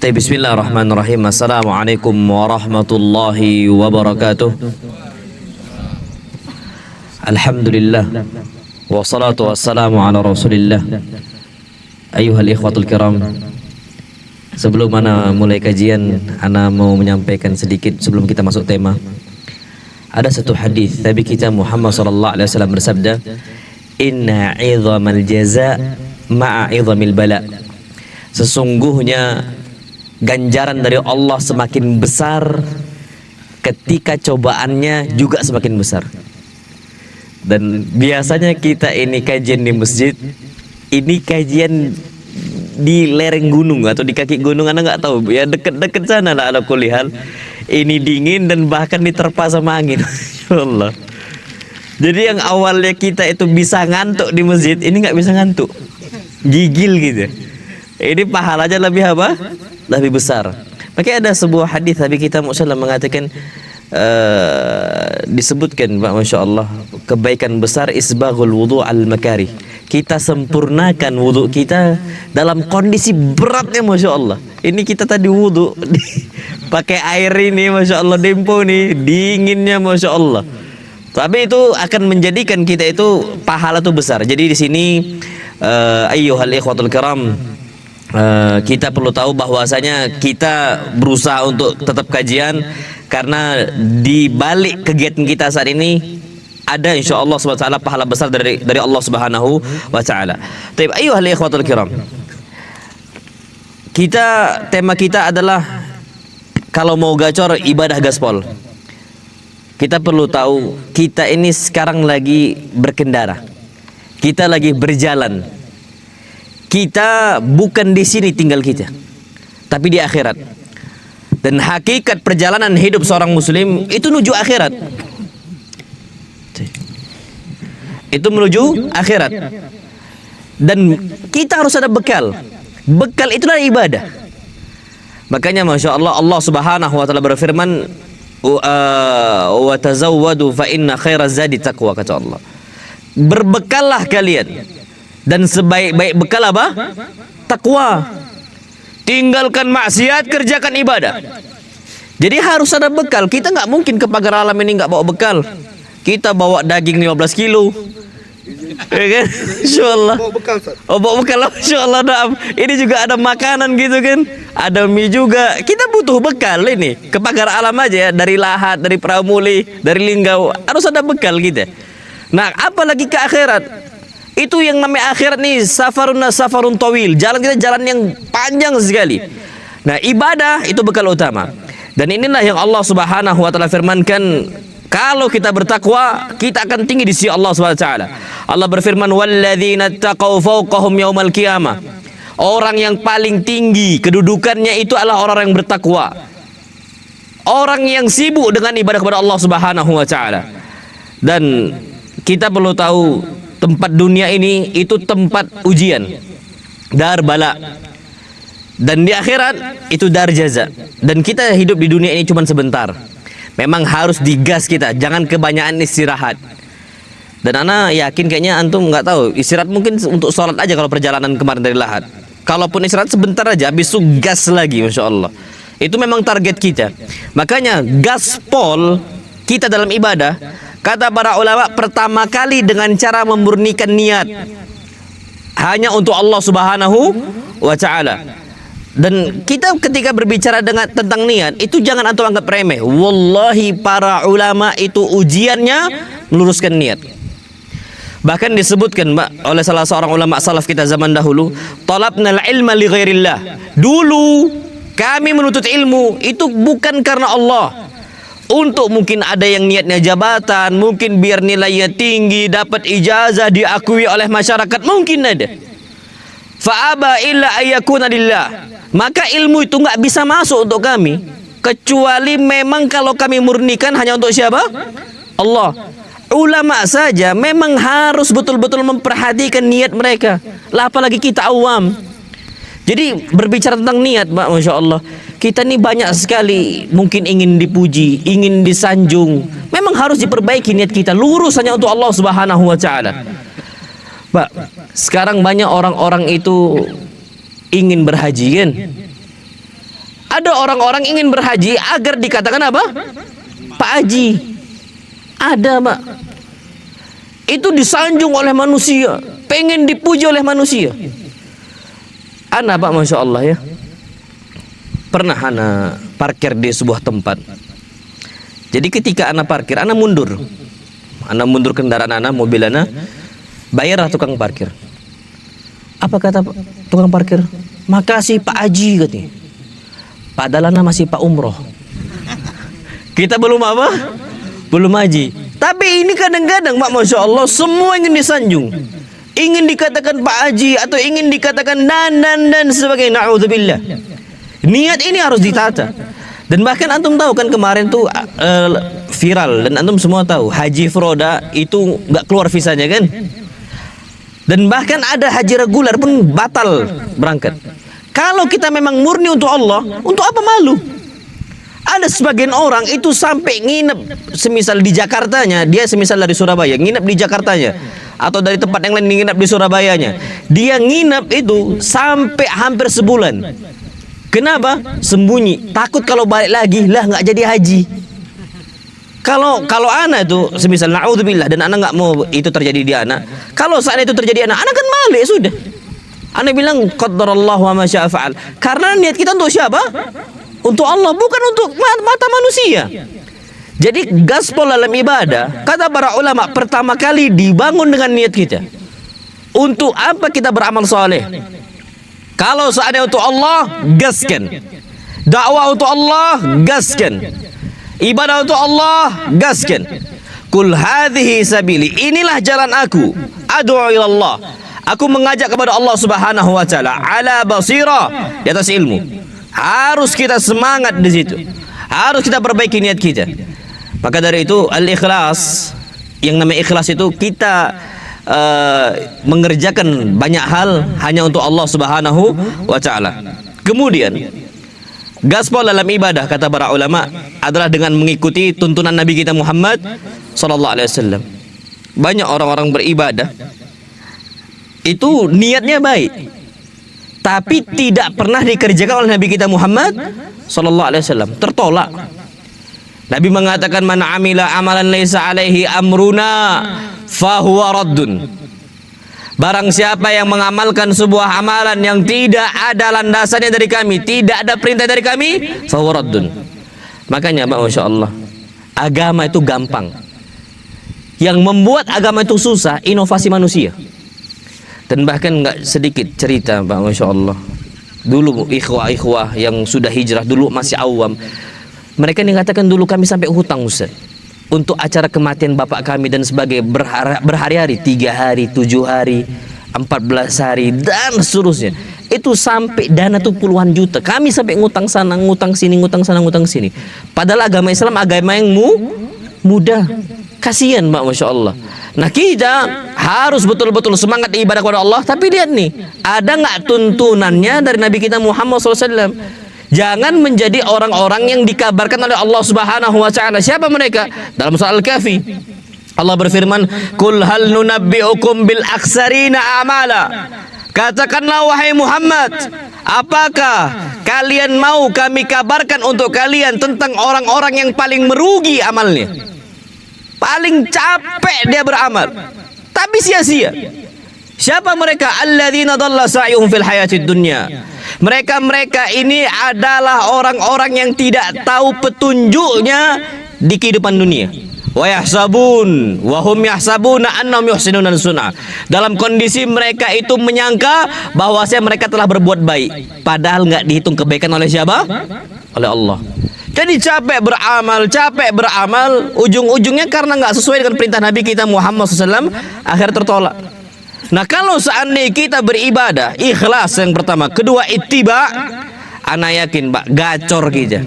Bismillahirrahmanirrahim. Assalamualaikum warahmatullahi wabarakatuh. Alhamdulillah, wassalatu wassalamu ala rasulillah. Ayuhal ikhwatul kiram, sebelum ana mulai kajian, ana mau menyampaikan sedikit sebelum kita masuk tema. Ada satu hadis Nabi kita Muhammad sallallahu alaihi wasallam bersabda, "Inna 'idhamal jaza ma'a 'idhamil bala." Sesungguhnya ganjaran dari Allah semakin besar ketika cobaannya juga semakin besar. Dan biasanya kita ini kajian di masjid, ini kajian di lereng gunung atau di kaki gunung, anda nggak tahu ya, deket-deket sana lah ala kulli hal. Ini dingin dan bahkan diterpa sama angin. Allah. Jadi yang awalnya kita itu bisa ngantuk di masjid, ini nggak bisa ngantuk, gigil gitu. Ini pahalanya lebih apa? Lebih besar. Makanya ada sebuah hadis Nabi kita Muhammad mengatakan, disebutkan, Masya Allah, kebaikan besar isbaghul wudu al makari. Kita sempurnakan wudu kita dalam kondisi beratnya, Masya Allah. Ini kita tadi wudu pakai air ini, Masya Allah, dempo nih, dinginnya, Masya Allah. Tapi itu akan menjadikan kita itu pahala itu besar. Jadi di sini ayyuhal ikhwatul kiram, kita perlu tahu bahwasanya kita berusaha untuk tetap kajian karena di balik kegiatan kita saat ini ada insyaallah subhanahu wa ta'ala pahala besar dari Allah subhanahu wa ta'ala. Baik, ayyuhal ikhwatul kiram, tema kita adalah kalau mau gacor ibadah gaspol. Kita perlu tahu kita ini sekarang lagi berkendara, kita lagi berjalan. Kita bukan di sini tinggal kita, tapi di akhirat. Dan hakikat perjalanan hidup seorang muslim itu menuju akhirat. Itu menuju akhirat. Dan kita harus ada bekal. Bekal itulah ibadah. Makanya Masya Allah, Allah subhanahu wa ta'ala berfirman, wa tazawwadu fa inna khairaz zadi taqwa, kata Allah. Berbekallah kalian, dan sebaik-baik bekal apa? Takwa. Tinggalkan maksiat, kerjakan ibadah. Jadi harus ada bekal. Kita nggak mungkin ke pagar alam ini nggak bawa bekal. Kita bawa daging 15 kilo, ya kan? Insyaallah. Bawa bekal, insyaallah. Ini juga ada makanan gitu kan? Ada mie juga. Kita butuh bekal ini. Ke pagar alam aja ya, dari Lahat, dari Pramuli, dari Linggau, harus ada bekal kita. Nah, apalagi ke akhirat. Itu yang namanya akhirat nih, safarun tawil. Jalan kita jalan yang panjang sekali. Nah, ibadah itu bekal utama. Dan inilah yang Allah Subhanahu wa taala firmankan, kalau kita bertakwa, kita akan tinggi di sisi Allah Subhanahu wa taala. Allah berfirman, "Walladzina taqaw fawqahum yaumal qiyamah." Orang yang paling tinggi kedudukannya itu adalah orang yang bertakwa. Orang yang sibuk dengan ibadah kepada Allah Subhanahu wa taala. Dan kita perlu tahu, tempat dunia ini itu tempat ujian, dar bala. Dan di akhirat itu dar jaza. Dan kita hidup di dunia ini cuma sebentar. Memang harus digas kita, jangan kebanyakan istirahat. Dan ana yakin kayaknya antum nggak tahu, istirahat mungkin untuk sholat aja kalau perjalanan kemarin dari Lahat. Kalaupun istirahat sebentar aja, habis itu gas lagi, Masya Allah. Itu memang target kita. Makanya gaspol kita dalam ibadah, kata para ulama, pertama kali dengan cara memurnikan niat hanya untuk Allah Subhanahu wa ta'ala. Dan kita ketika berbicara tentang niat, itu jangan antum anggap remeh. Wallahi para ulama itu ujiannya meluruskan niat. Bahkan disebutkan oleh salah seorang ulama salaf kita zaman dahulu, talabnal ilma li ghairillah. Dulu kami menuntut ilmu itu bukan karena Allah. Untuk mungkin ada yang niatnya jabatan, mungkin biar nilainya tinggi, dapat ijazah, diakui oleh masyarakat, mungkin ada. Fa'aba illa ayyakuna lillah. Maka ilmu itu nggak bisa masuk untuk kami, kecuali memang kalau kami murnikan hanya untuk siapa? Allah. Ulama saja memang harus betul-betul memperhatikan niat mereka. Lah apalagi kita awam. Jadi berbicara tentang niat, Masya Allah, kita ini banyak sekali mungkin ingin dipuji, ingin disanjung. Memang harus diperbaiki niat kita, lurus hanya untuk Allah Subhanahu wa ta'ala. Pak, sekarang banyak orang-orang itu ingin berhaji kan? Ada orang-orang ingin berhaji agar dikatakan apa? Pak Haji. Ada, Pak. Itu disanjung oleh manusia, pengen dipuji oleh manusia. Ana, Pak, Masya Allah ya, pernah ana parkir di sebuah tempat. Jadi ketika ana parkir, ana mundur kendaraan ana, mobil ana, bayar tukang parkir. Apa kata tukang parkir? Makasih Pak Haji, katanya. Padahal ana masih Pak Umroh. Kita belum apa? Belum haji. Tapi ini kadang-kadang, Pak, Masya Allah, semua ingin disanjung, ingin dikatakan Pak Haji, atau ingin dikatakan dan sebagainya. Na'udzubillah. Niat ini harus ditata. Dan bahkan antum tahu kan kemarin tuh viral, dan antum semua tahu haji Froda itu nggak keluar visanya kan. Dan bahkan ada haji reguler pun batal berangkat. Kalau kita memang murni untuk Allah, untuk apa malu? Ada sebagian orang itu sampai nginep, semisal di Jakartanya, dia semisal dari Surabaya, nginep di Jakartanya, atau dari tempat yang lain nginep di Surabayanya, dia nginep itu sampai hampir sebulan. Kenapa? Sembunyi, takut kalau balik lagi lah nggak jadi haji. Kalau anak itu semisal na'udzubillah, dan anak nggak mau itu terjadi di anak, kalau saat itu terjadi anak kan balik sudah. Anak bilang qaddarallahu wa ma syaa fa'al. Karena niat kita untuk siapa? Untuk Allah, bukan untuk mata manusia. Jadi gaspol dalam ibadah, kata para ulama, pertama kali dibangun dengan niat kita. Untuk apa kita beramal soleh? Kalau seandainya untuk Allah, gaskan. Dakwah untuk Allah, gaskan. Ibadah untuk Allah, gaskan. Kul hadhihi sabili, inilah jalan aku, ad'u ila Allah. Aku mengajak kepada Allah Subhanahu wa taala ala basira, di atas ilmu. Harus kita semangat di situ. Harus kita perbaiki niat kita. Maka dari itu al-ikhlas, yang namanya ikhlas itu kita mengerjakan banyak hal hanya untuk Allah Subhanahu wa taala. Kemudian gaspol dalam ibadah, kata para ulama, adalah dengan mengikuti tuntunan Nabi kita Muhammad sallallahu alaihi wasallam. Banyak orang-orang beribadah itu niatnya baik, tapi tidak pernah dikerjakan oleh Nabi kita Muhammad sallallahu alaihi wasallam, tertolak. Nabi mengatakan, man amila amalan laisa alaihi amruna fahuwa raddun. Barang siapa yang mengamalkan sebuah amalan yang tidak ada landasannya dari kami, tidak ada perintah dari kami, fahuwa raddun. Makanya, Pak, Masya Allah, agama itu gampang. Yang membuat agama itu susah, inovasi manusia. Dan bahkan nggak sedikit cerita, Pak, Masya Allah. Dulu ikhwah-ikhwah yang sudah hijrah, dulu masih awam, mereka dikatakan dulu kami sampai hutang, Ustaz, untuk acara kematian bapak kami dan sebagai berhari-hari, 3 hari, 7 hari, 14 hari, dan seterusnya. Itu sampai dana tuh puluhan juta. Kami sampai ngutang sana, ngutang sini, ngutang sana, ngutang sini. Padahal agama Islam agama yang mudah. Kasihan, Pak, Masya Allah. Nah, kita harus betul-betul semangat ibadah kepada Allah. Tapi lihat nih, ada nggak tuntunannya dari Nabi kita Muhammad SAW? Jangan menjadi orang-orang yang dikabarkan oleh Allah Subhanahu wa taala. Siapa mereka? Dalam surah Al-Kahfi, Allah berfirman, "Qul hal nunabbi'ukum bil aksarina amala." Katakanlah wahai Muhammad, apakah kalian mau kami kabarkan untuk kalian tentang orang-orang yang paling merugi amalnya? Paling capek dia beramal, tapi sia-sia. Siapa mereka? Alladzina dhalla sa'yuhum fil hayatid dunya. Mereka ini adalah orang-orang yang tidak tahu petunjuknya di kehidupan dunia. Wa yahsabun wa hum yahsabuna annahum yuhsinuna sun'a. Dalam kondisi mereka itu menyangka bahwasanya mereka telah berbuat baik, padahal nggak dihitung kebaikan oleh siapa? Oleh Allah. Jadi capek beramal, ujung-ujungnya karena nggak sesuai dengan perintah Nabi kita Muhammad SAW, akhir tertolak. Nah, kalau seandainya kita beribadah, ikhlas yang pertama, kedua ittiba, ana yakin, Pak, gacor kita.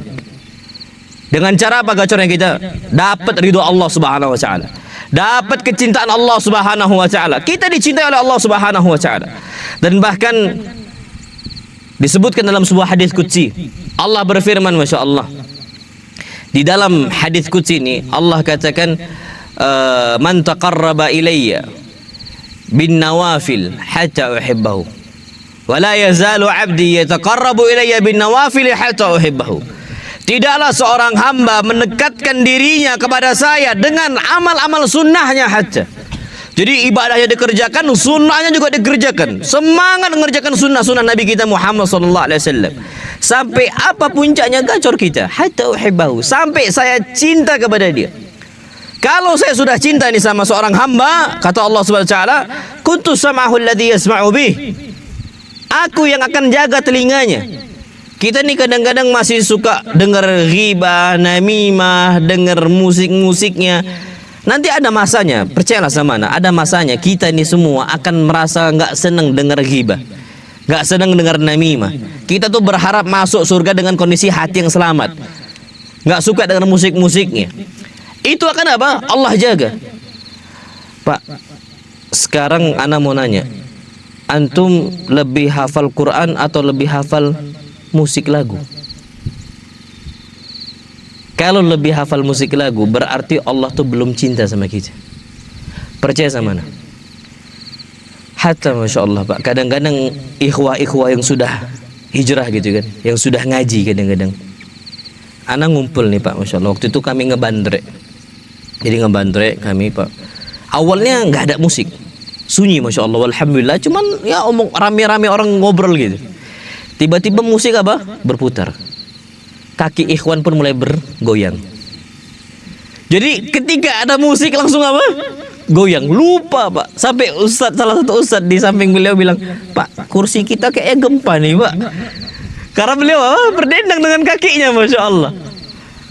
Dengan cara apa gacornya kita? Dapat ridho Allah Subhanahu wa taala. Dapat kecintaan Allah Subhanahu wa taala. Kita dicintai oleh Allah Subhanahu wa taala. Dan bahkan disebutkan dalam sebuah hadis qudsi, Allah berfirman, Masya Allah, di dalam hadis qudsi ini Allah katakan, man taqarraba ilayya bin nawafil hatta uhibbahu Wala yazalu 'abdi yataqarrabu ilayya bin nawafil hatta uhibbahu. Tidaklah seorang hamba mendekatkan dirinya kepada saya dengan amal-amal sunnahnya hatta. Jadi ibadahnya dikerjakan, sunnahnya juga dikerjakan. Semangat mengerjakan sunnah-sunnah Nabi kita Muhammad sallallahu alaihi wasallam. Sampai apa puncaknya gacor kita? Hatta uhibbahu. Sampai saya cinta kepada dia. Kalau saya sudah cinta ini sama seorang hamba, kata Allah Subhanahu wa taala, kuntu sam'ahu alladhi yasma'u bih. Aku yang akan jaga telinganya. Kita nih kadang-kadang masih suka dengar ghibah, namimah, dengar musik-musiknya. Nanti ada masanya, percayalah sama ana, ada masanya kita ini semua akan merasa nggak senang dengar ghibah, nggak senang dengar namimah. Kita tuh berharap masuk surga dengan kondisi hati yang selamat, nggak suka dengar musik-musiknya. Itu akan apa? Allah jaga. Pak, sekarang ana mau nanya, antum lebih hafal Quran atau lebih hafal musik lagu? Kalau lebih hafal musik lagu, berarti Allah tuh belum cinta sama kita. Percaya sama ana. Hatta Masya Allah Pak, kadang-kadang ikhwah-ikhwah yang sudah hijrah gitu kan, yang sudah ngaji kadang-kadang, ana ngumpul nih Pak, Masya Allah. Waktu itu kami ngebandrek. Jadi ngebandrek kami Pak, awalnya nggak ada musik, sunyi Masya Allah, alhamdulillah, cuman ya omong rame-rame orang ngobrol gitu. Tiba-tiba musik apa? Berputar. Kaki ikhwan pun mulai bergoyang. Jadi ketika ada musik langsung apa? Goyang. Lupa Pak. Sampai salah satu ustadz di samping beliau bilang, Pak, kursi kita kayaknya gempa nih Pak. Karena beliau berdendang dengan kakinya, Masya Allah.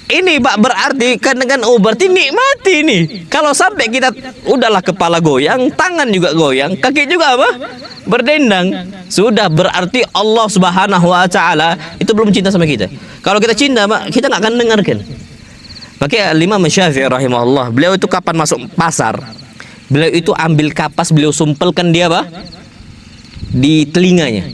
Ini Pak berarti kan berarti nikmati nih. Kalau sampai kita udahlah kepala goyang, tangan juga goyang, kaki juga apa? Berdendang. Sudah berarti Allah Subhanahu wa taala itu belum cinta sama kita. Kalau kita cinta, Pak, kita nggak akan dengarkan. Makanya Imam Syafi'i rahimahullah, beliau itu kapan masuk pasar, beliau itu ambil kapas, beliau sumpelkan dia Pak di telinganya.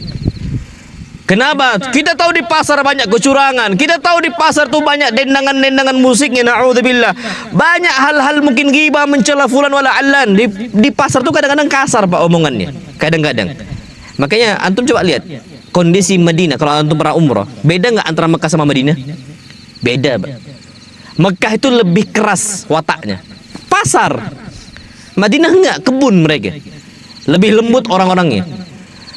Kenapa? Kita tahu di pasar banyak kecurangan. Kita tahu di pasar tuh banyak dendangan-dendangan musiknya. Na'udzubillah. Banyak hal-hal mungkin ghibah, mencela fulan wala allan. Di pasar tuh kadang-kadang kasar Pak omongannya. Kadang-kadang. Makanya antum coba lihat kondisi Madinah kalau antum pernah umrah. Beda nggak antara Mekah sama Madinah? Beda Pak. Mekah itu lebih keras wataknya. Pasar. Madinah enggak, kebun mereka. Lebih lembut orang-orangnya.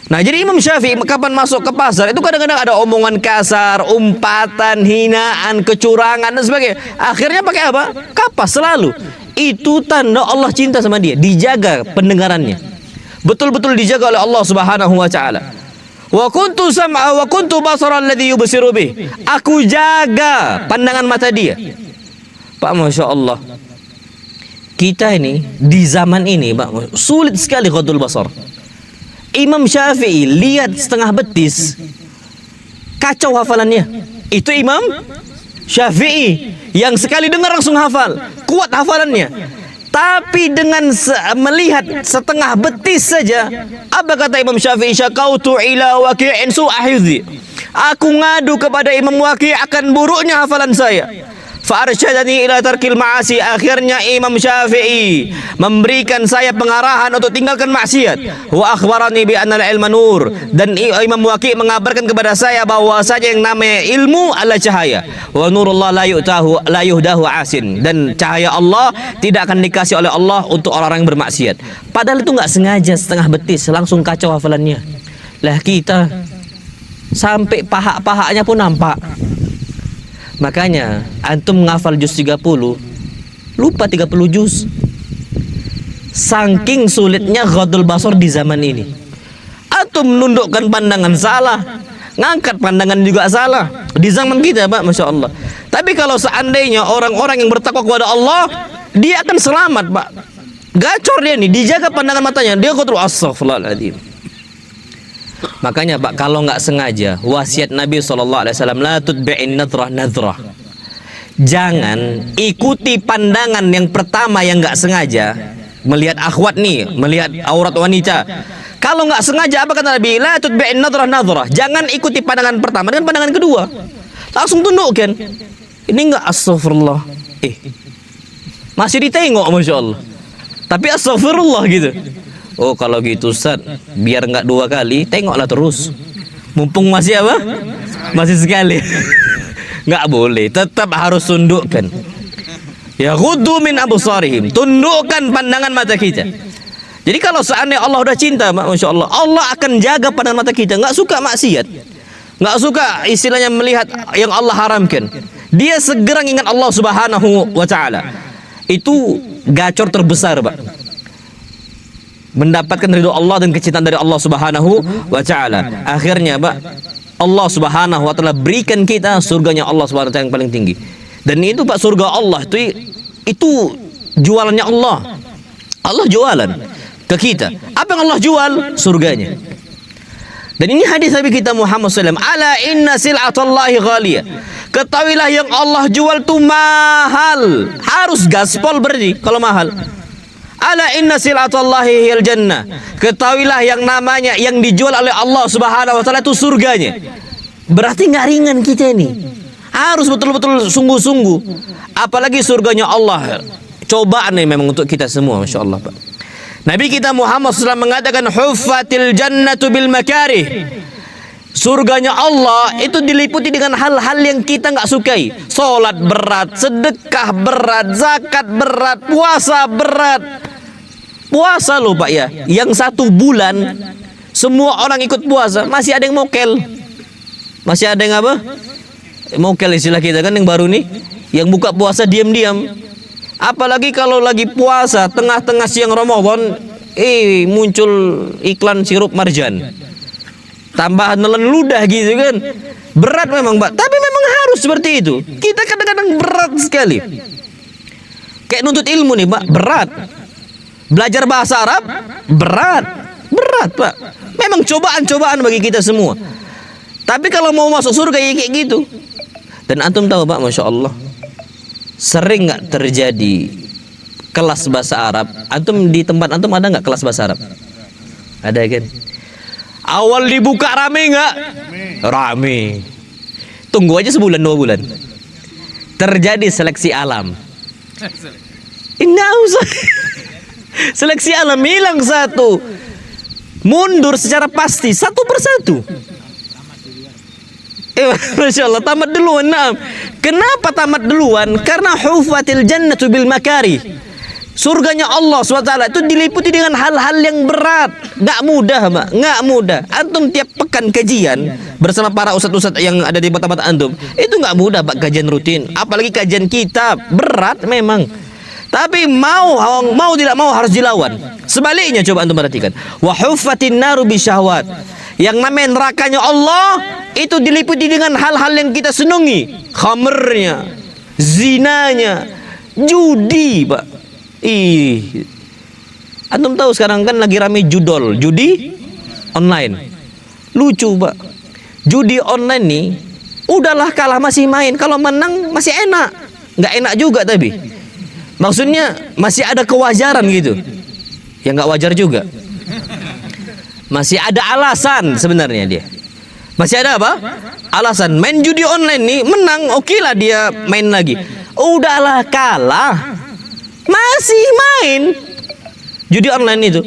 Nah jadi Imam Syafi'i kapan masuk ke pasar itu kadang-kadang ada omongan kasar, umpatan, hinaan, kecurangan dan sebagainya. Akhirnya pakai apa? Kapas selalu. Itu tanda Allah cinta sama dia. Dijaga pendengarannya. Betul-betul dijaga oleh Allah Subhanahu wa taala. Wa kuntu sam'a wa kuntu basara alladhi yubsiru bih. Aku jaga pandangan mata dia. Pak, Masya Allah. Kita ini di zaman ini Pak sulit sekali ghadul basar. Imam Syafi'i lihat setengah betis, kacau hafalannya. Itu Imam Syafi'i yang sekali dengar langsung hafal, kuat hafalannya. Tapi dengan melihat setengah betis saja, apa kata Imam Syafi'i? Syakautu ila waqi'in su'ahidhi. Aku ngadu kepada Imam Waqi' akan buruknya hafalan saya. Fa'arsyadani ila tarkil ma'asi. Akhirnya Imam Syafi'i memberikan saya pengarahan untuk tinggalkan maksiat. Wa akhbarani bi anna al-ilma nur. Dan Imam Waqi' mengabarkan kepada saya bahwasanya yang namanya ilmu adalah cahaya. Wa nurullah la yu'tahu la yuhdahu asin. Dan cahaya Allah tidak akan dikasih oleh Allah untuk orang-orang yang bermaksiat. Padahal itu enggak sengaja setengah betis langsung kacau hafalannya. Lah kita sampai paha-pahanya pun nampak. Makanya antum menghafal juz 30 lupa 30 juz. Saking sulitnya ghadul basar di zaman ini. Antum menundukkan pandangan salah, ngangkat pandangan juga salah di zaman kita Pak, Masya Allah. Tapi kalau seandainya orang-orang yang bertakwa kepada Allah, dia akan selamat Pak. Gacor dia nih, dijaga pandangan matanya, dia ghadul astaghfirullahaladzim. Makanya Pak, kalau nggak sengaja, wasiat Nabi SAW, la tutbi'in nadrah nadrah. Jangan ikuti pandangan yang pertama yang nggak sengaja. Melihat akhwat nih, melihat aurat wanita. Kalau nggak sengaja, apa kata Nabi? La tutbi'in nadrah nadrah. Jangan ikuti pandangan pertama dengan pandangan kedua. Langsung tundukkan. Ini nggak astagfirullah. Masih ditengok Masya Allah. Tapi astagfirullah gitu. Oh kalau gitu Ustaz, biar nggak 2 kali, tengoklah terus. Mumpung masih apa? Masih sekali. Nggak boleh, tetap harus tundukkan. Ya ghuddu min absarihim, tundukkan pandangan mata kita. Jadi kalau seandainya Allah udah cinta, Masya Allah, Allah akan jaga pandangan mata kita. Nggak suka maksiat, nggak suka istilahnya melihat yang Allah haramkan. Dia segera ingat Allah Subhanahu wa Ta'ala. Itu gacor terbesar, Pak. Mendapatkan ridho Allah dan kecintaan dari Allah Subhanahu wa Ta'ala. Akhirnya, Pak, Allah Subhanahu wa Ta'ala berikan kita surganya Allah Subhanahu wa Ta'ala yang paling tinggi. Dan itu Pak, surga Allah itu jualannya Allah. Allah jualan ke kita. Apa yang Allah jual? Surganya. Dan ini hadis Nabi kita Muhammad SAW. Ala inna sil'atallahi ghaliyah. Ketahuilah yang Allah jual itu mahal. Harus gaspol berarti kalau mahal. Ala inna sil'atallahi hiyal jannah. Ketahuilah yang namanya yang dijual oleh Allah Subhanahu wa Ta'ala itu surganya. Berarti nggak ringan kita ini. Harus betul-betul sungguh-sungguh. Apalagi surganya Allah. Cobaan nih memang untuk kita semua, Masya Allah, Pak. Nabi kita Muhammad SAW mengatakan huffatil jannatu bil makarih. Surganya Allah itu diliputi dengan hal-hal yang kita nggak sukai. Salat berat, sedekah berat, zakat berat, puasa berat. Puasa loh Pak ya, yang 1 bulan semua orang ikut puasa, masih ada yang mokel. Masih ada yang apa? Mokel istilah kita kan yang baru nih, yang buka puasa diam-diam. Apalagi kalau lagi puasa tengah-tengah siang Ramadan, muncul iklan sirup marjan, tambahan nelen ludah gitu kan. Berat memang Pak, tapi memang harus seperti itu. Kita kadang-kadang berat sekali. Kayak nuntut ilmu nih Pak, berat. Belajar bahasa Arab, berat Pak. Memang cobaan-cobaan bagi kita semua. Tapi kalau mau masuk surga ya kayak gitu. Dan antum tahu Pak, Masya Allah, sering nggak terjadi kelas bahasa Arab? Antum di tempat antum ada nggak kelas bahasa Arab? Ada kan? Awal dibuka rame nggak? Rame. Tunggu aja sebulan 2 bulan. Terjadi seleksi alam. Nggak usah. Seleksi alam hilang 1. Mundur secara pasti 1 persatu. Masya Allah, tamat duluan. Nah, kenapa tamat duluan? Karena huffatil jannatu bil makari. Surganya Allah SWT itu diliputi dengan hal-hal yang berat. Nggak mudah Mbak, nggak mudah. Antum tiap pekan kajian bersama para ustadz-ustadz yang ada di tempat-tempat antum, itu nggak mudah Pak, kajian rutin. Apalagi kajian kitab, berat memang. Tapi mau tidak mau harus dilawan. Sebaliknya coba antum perhatikan. Wa huffatin naru bisyahwat. Yang namanya nerakanya Allah itu diliputi dengan hal-hal yang kita senangi. Khamernya, zinanya, judi Pak. Antum tahu sekarang kan lagi rame judi online. Lucu Pak. Judi online nih, udahlah kalah masih main. Kalau menang masih enak. Nggak enak juga tapi. Maksudnya masih ada kewajaran gitu. Ya nggak wajar juga. Masih ada alasan sebenarnya dia. Masih ada apa? Alasan. Main judi online nih, menang, oke lah dia main lagi. Udahlah kalah, masih main judi online itu.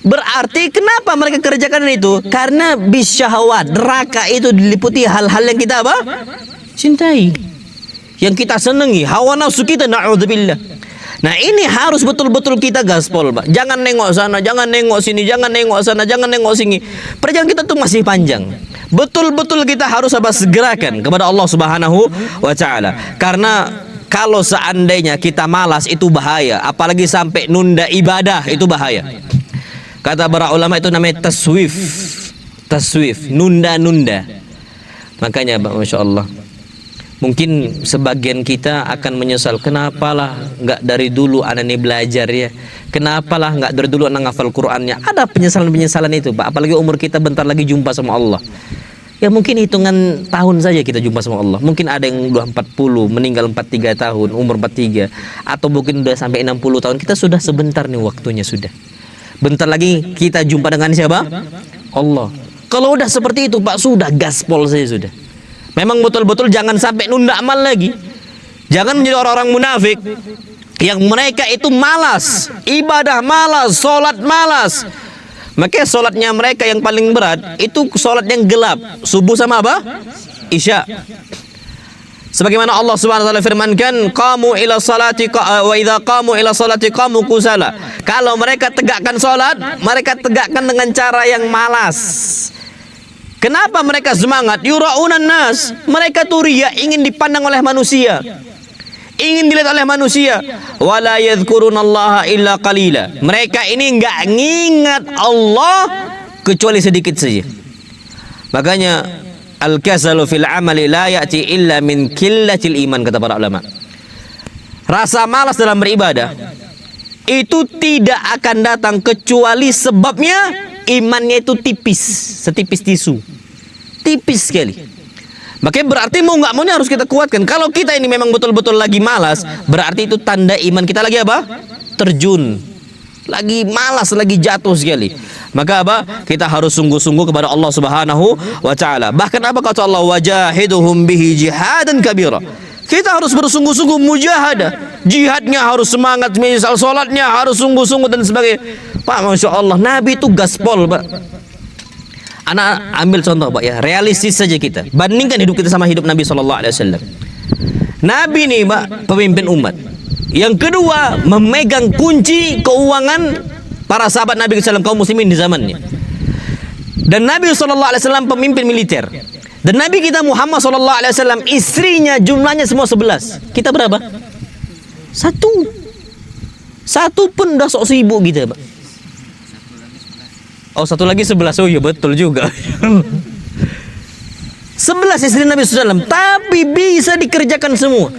Berarti kenapa mereka kerjakan itu? Karena bisyahwat, neraka itu diliputi hal-hal yang kita apa? Cintai, yang kita senangi, hawa nafsu kita, na'udzubillah. Nah ini harus betul-betul kita gaspol Pak. Jangan nengok sana, jangan nengok sini, jangan nengok sana, jangan nengok sini. Perjalanan kita tuh masih panjang. Betul-betul kita harus apa? Segerakan kepada Allah Subhanahu wa Ta'ala. Karena kalau seandainya kita malas itu bahaya. Apalagi sampai nunda ibadah itu bahaya. Kata para ulama itu namanya taswif. Taswif, nunda-nunda. Makanya Pak, Masya Allah, mungkin sebagian kita akan menyesal. Kenapalah nggak dari dulu anak ini belajar ya? Kenapalah nggak dari dulu anak ngafal Qur'annya? Ada penyesalan-penyesalan itu Pak. Apalagi umur kita bentar lagi jumpa sama Allah. Ya mungkin hitungan tahun saja kita jumpa sama Allah. Mungkin ada yang udah 40, meninggal 43 tahun, umur 43. Atau mungkin udah sampai 60 tahun. Kita sudah sebentar nih waktunya sudah. Bentar lagi kita jumpa dengan siapa? Allah. Kalau udah seperti itu Pak, sudah gaspol saja sudah. Memang betul-betul jangan sampai nunda amal lagi. Jangan menjadi orang-orang munafik yang mereka itu malas, ibadah malas, solat malas. Makanya solatnya mereka yang paling berat itu solat yang gelap, subuh sama apa? Isya. Sebagaimana Allah Subhanahu wa taala firmankan, "Qamu ila salati wa idza qamu ila salati qamu kusala." Kalau mereka tegakkan salat, mereka tegakkan dengan cara yang malas. Kenapa mereka semangat? Yura'unan nas. Mereka tuh riya, ingin dipandang oleh manusia, ingin dilihat oleh manusia. Wala yadhkurunallaha illa qalila. Mereka ini enggak ngingat Allah kecuali sedikit saja. Makanya al-kasalu fil amali la ya'ti illa min qillatil iman, kata para ulama. Rasa malas dalam beribadah itu tidak akan datang kecuali sebabnya imannya itu tipis, setipis tisu, tipis sekali. Makanya berarti mau nggak maunya harus kita kuatkan. Kalau kita ini memang betul-betul lagi malas, berarti itu tanda iman kita lagi apa? Terjun, lagi malas, lagi jatuh sekali. Maka apa? Kita harus sungguh-sungguh kepada Allah Subhanahu wa taala. Bahkan apa kata Allah? Wajahiduhum bihi jihadan kabira. Kita harus bersungguh-sungguh mujahadah. Jihadnya harus semangat, misal salatnya harus sungguh-sungguh dan sebagainya. Pak, Masya Allah, Nabi itu gaspol, Pak. Anak ambil contoh, Pak, ya, realistis saja kita. Bandingkan hidup kita sama hidup Nabi SAW. Nabi nih, Pak, pemimpin umat. Yang kedua, memegang kunci keuangan para sahabat Nabi SAW, kaum muslimin di zamannya. Dan Nabi SAW pemimpin militer. Dan Nabi kita Muhammad SAW, istrinya jumlahnya semua 11. Kita berapa? Satu. Satu pun dah sok sibuk kita, Pak. Oh, satu lagi 11. Oh iya, betul juga. 11 istri Nabi SAW, tapi bisa dikerjakan semua.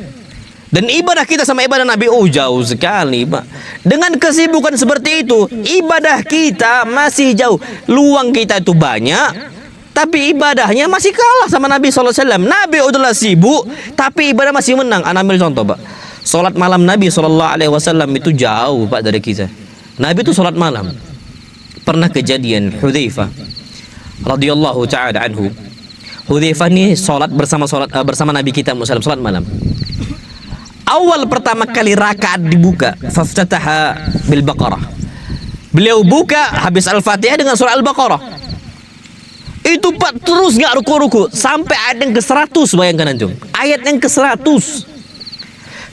Dan ibadah kita sama ibadah Nabi, oh jauh sekali, Pak. Dengan kesibukan seperti itu, ibadah kita masih jauh. Luang kita itu banyak, tapi ibadahnya masih kalah sama Nabi SAW. Nabi udahlah sibuk, tapi ibadah masih menang. Anda ambil contoh, Pak. Salat malam Nabi SAW itu jauh, Pak, dari kita. Nabi itu salat malam. Pernah kejadian Hudzaifah radhiyallahu ta'ala anhu. Hudzaifah ini salat bersama Nabi kita Muhammad salat malam. Awal pertama kali rakaat dibuka, faftataha bil Baqarah. Beliau buka habis Al-Fatihah dengan surah Al-Baqarah. Itu, Pak, terus nggak ruku-ruku sampai ayat yang ke-100, bayangkan antum. Ayat yang ke-100.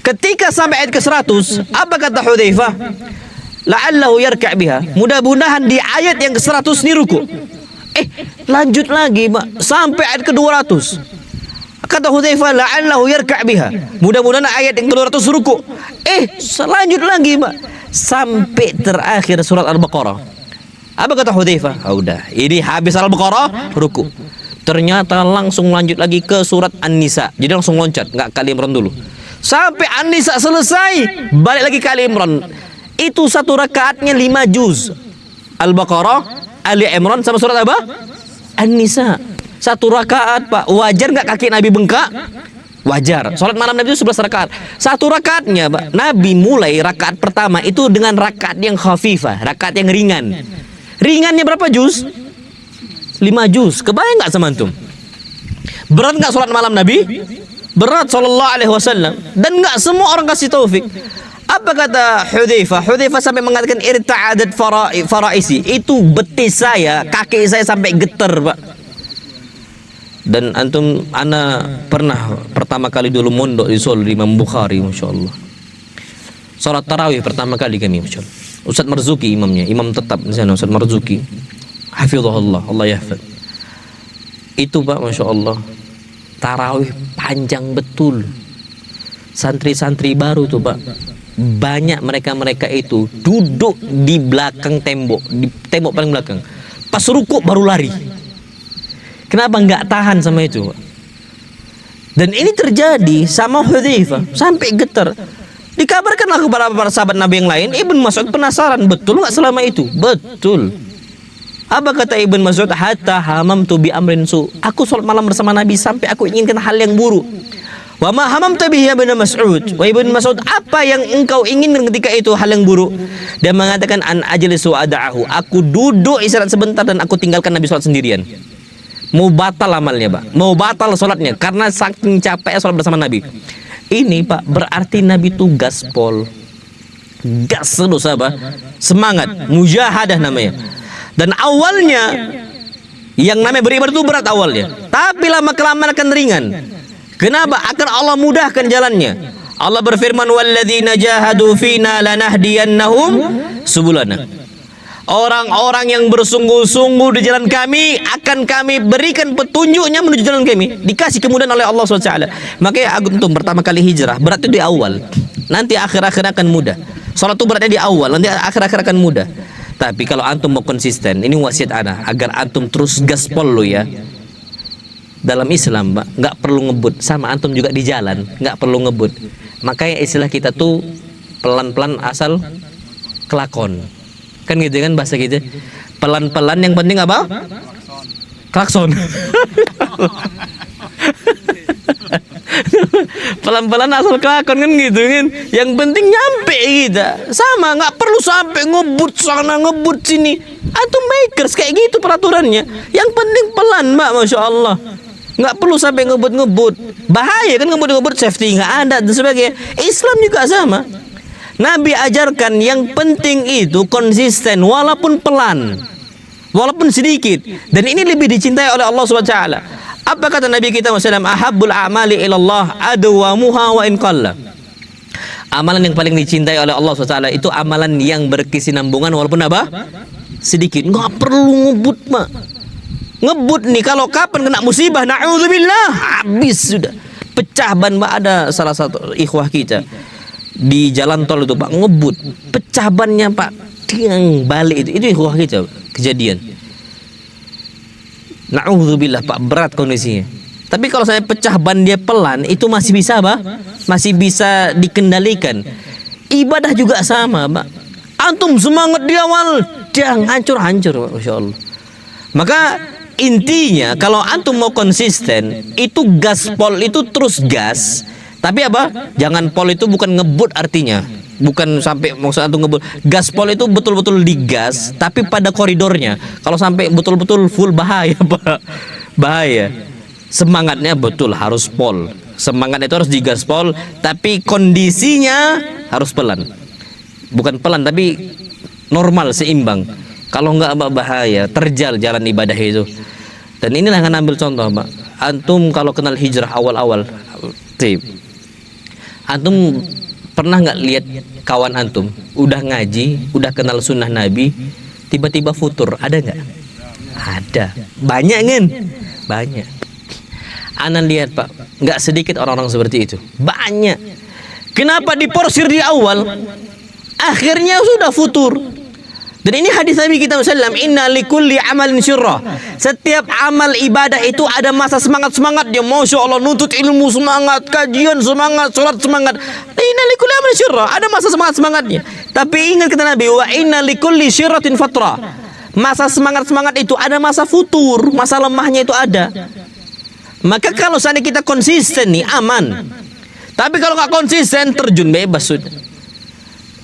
Ketika sampai ayat ke-100, apa kata Hudzaifah? La'allahu yarka' biha. Mudah-mudahan di ayat yang ke-100 ini ruku. Lanjut lagi, Pak, sampai ayat ke-200. Kata Hudzaifah, la'allahu yarka' biha. Mudah-mudahan ayat yang ke-200 ruku. Lanjut lagi, Pak, sampai terakhir surat Al-Baqarah. Apa kata Hudzaifah? Udah, ini habis Al-Baqarah ruku. Ternyata langsung lanjut lagi ke surat An-Nisa. Jadi langsung loncat, nggak ke Ali Imran dulu. Sampai An-Nisa selesai, balik lagi ke Ali Imran. Itu satu rakaatnya 5 juz. Al-Baqarah, Ali Imran sama surat apa? An-Nisa. Satu rakaat, Pak. Wajar nggak kaki Nabi bengkak? Wajar. Salat malam Nabi itu 11 rakaat. Satu rakaatnya, Pak, Nabi mulai rakaat pertama itu dengan rakaat yang khafifah, rakaat yang ringan. Ringannya berapa juz? 5 juz. Kebayang nggak sama antum? Berat nggak salat malam Nabi? Berat, sallallahu alaihi wasallam. Dan nggak semua orang kasih taufik. Apa kata Hudzaifah? Hudzaifah sampai mengatakan irta'adat faraisi. Itu betis saya, kaki saya sampai getar, Pak. Dan antum, ana pernah pertama kali dulu mondok di Solo di Imam Bukhari, Masya Allah. Salat tarawih pertama kali kami, Masya Allah. Ustaz Marzuki imamnya, imam tetap di sana, Ustaz Marzuki. Hafizahullah, Allah yahfad. Itu, Pak, Masya Allah, tarawih panjang betul. Santri-santri baru tuh, Pak, banyak mereka itu duduk di belakang tembok, di tembok paling belakang. Pas rukuk baru lari. Kenapa nggak tahan sama itu, Pak? Dan ini terjadi sama Hudzaifah sampai getar. Dikabarkanlah kepada para sahabat Nabi yang lain. Ibn Mas'ud penasaran, betul nggak selama itu? Betul. Apa kata Ibn Mas'ud? Hatta hamamtu bi amrin su. Aku sholat malam bersama Nabi sampai aku inginkan hal yang buruk. Wa ma hamamta bihi ya Ibn Mas'ud. Wa Ibn Mas'ud, apa yang engkau inginkan ketika itu hal yang buruk? Dia mengatakan an ajlisu ada'ahu. Aku duduk istirahat sebentar dan aku tinggalkan Nabi sholat sendirian. Mau batal amalnya, Pak. Mau batal sholatnya karena saking capeknya sholat bersama Nabi. Ini, Pak, berarti Nabi itu gaspol. gas terus apa? Semangat, mujahadah namanya. Dan awalnya yang namanya beribadah itu berat awalnya, tapi lama kelamaan akan ringan. Kenapa? Akan Allah mudahkan jalannya. Allah berfirman, walladzina jahadu fina lanahdiyannahum subulana. Orang-orang yang bersungguh-sungguh di jalan kami akan kami berikan petunjuknya menuju jalan kami. Dikasih kemudahan oleh Allah SWT. Makanya antum pertama kali hijrah berat itu di awal. Nanti akhir-akhir akan mudah. Salat itu beratnya di awal, nanti akhir-akhir akan mudah. Tapi kalau antum mau konsisten, ini wasiat ana agar antum terus gaspol lo ya. Dalam Islam, Pak, nggak perlu ngebut. Sama antum juga di jalan, nggak perlu ngebut. Makanya istilah kita tuh pelan-pelan asal kelakon. Kan gitu kan bahasa gitu. Pelan-pelan yang penting apa? Klakson. Pelan-pelan asal kelakon kan gitu kan. Yang penting nyampe kita. Sama, nggak perlu sampai ngebut sana ngebut sini. Antum makers kayak gitu peraturannya. Yang penting pelan, Mbak, masya Allah. Nggak perlu sampai ngebut-ngebut. Bahaya kan ngebut-ngebut, safety nggak ada dan sebagainya. Islam juga sama. Nabi ajarkan yang penting itu konsisten walaupun pelan, walaupun sedikit. Dan ini lebih dicintai oleh Allah SWT. Apa kata Nabi kita SAW? Ahabbul a'mali ilallah adwamuha wa in qalla. Amalan yang paling dicintai oleh Allah SWT itu amalan yang berkesinambungan walaupun apa? Sedikit. Nggak perlu ngebut, Mak. Ngebut nih kalau kapan kena musibah, na'udzubillah, habis sudah. Pecah ban, Pak. Ada salah satu ikhwah kita di jalan tol itu, Pak, ngebut, pecah bannya, Pak, tiang balik itu ikhwah kita kejadian. Na'udzubillah, Pak, berat kondisinya. Tapi kalau saya pecah ban dia pelan, itu masih bisa, Pak, masih bisa dikendalikan. Ibadah juga sama, Pak. Antum semangat di awal, jangan hancur-hancur, Pak, masya Allah. Maka intinya kalau antum mau konsisten, itu gaspol itu terus gas. Tapi apa? Jangan pol itu bukan ngebut artinya. Bukan sampai maksud antum ngebut. Gaspol itu betul-betul digas tapi pada koridornya. Kalau sampai betul-betul full bahaya, Pak. Bahaya. Semangatnya betul harus pol. Semangat itu harus digaspol tapi kondisinya harus pelan. Bukan pelan tapi normal, seimbang. Kalau enggak, Pak, bahaya, terjal jalan ibadah itu. Dan inilah yang ambil contoh, Pak. Antum kalau kenal hijrah awal-awal, antum pernah nggak lihat kawan antum udah ngaji, udah kenal sunnah Nabi, tiba-tiba futur, ada nggak? Ada, banyak kan? Banyak. Ana lihat, Pak, nggak sedikit orang-orang seperti itu, banyak. Kenapa diporsir di awal, akhirnya sudah futur. Dan ini hadis Nabi kita SAW, inna likulli amalin syirrah. Setiap amal ibadah itu ada masa semangat-semangat dia, masya Allah, nuntut ilmu semangat, kajian semangat, sholat semangat. Inna likulli amalin syirrah, ada masa semangat-semangatnya. Tapi ingat kata Nabi, wa inna likulli syirratin fatra. Masa semangat-semangat itu ada masa futur, masa lemahnya itu ada. Maka kalau seandainya kita konsisten nih, aman. Tapi kalau nggak konsisten, terjun bebas sudah.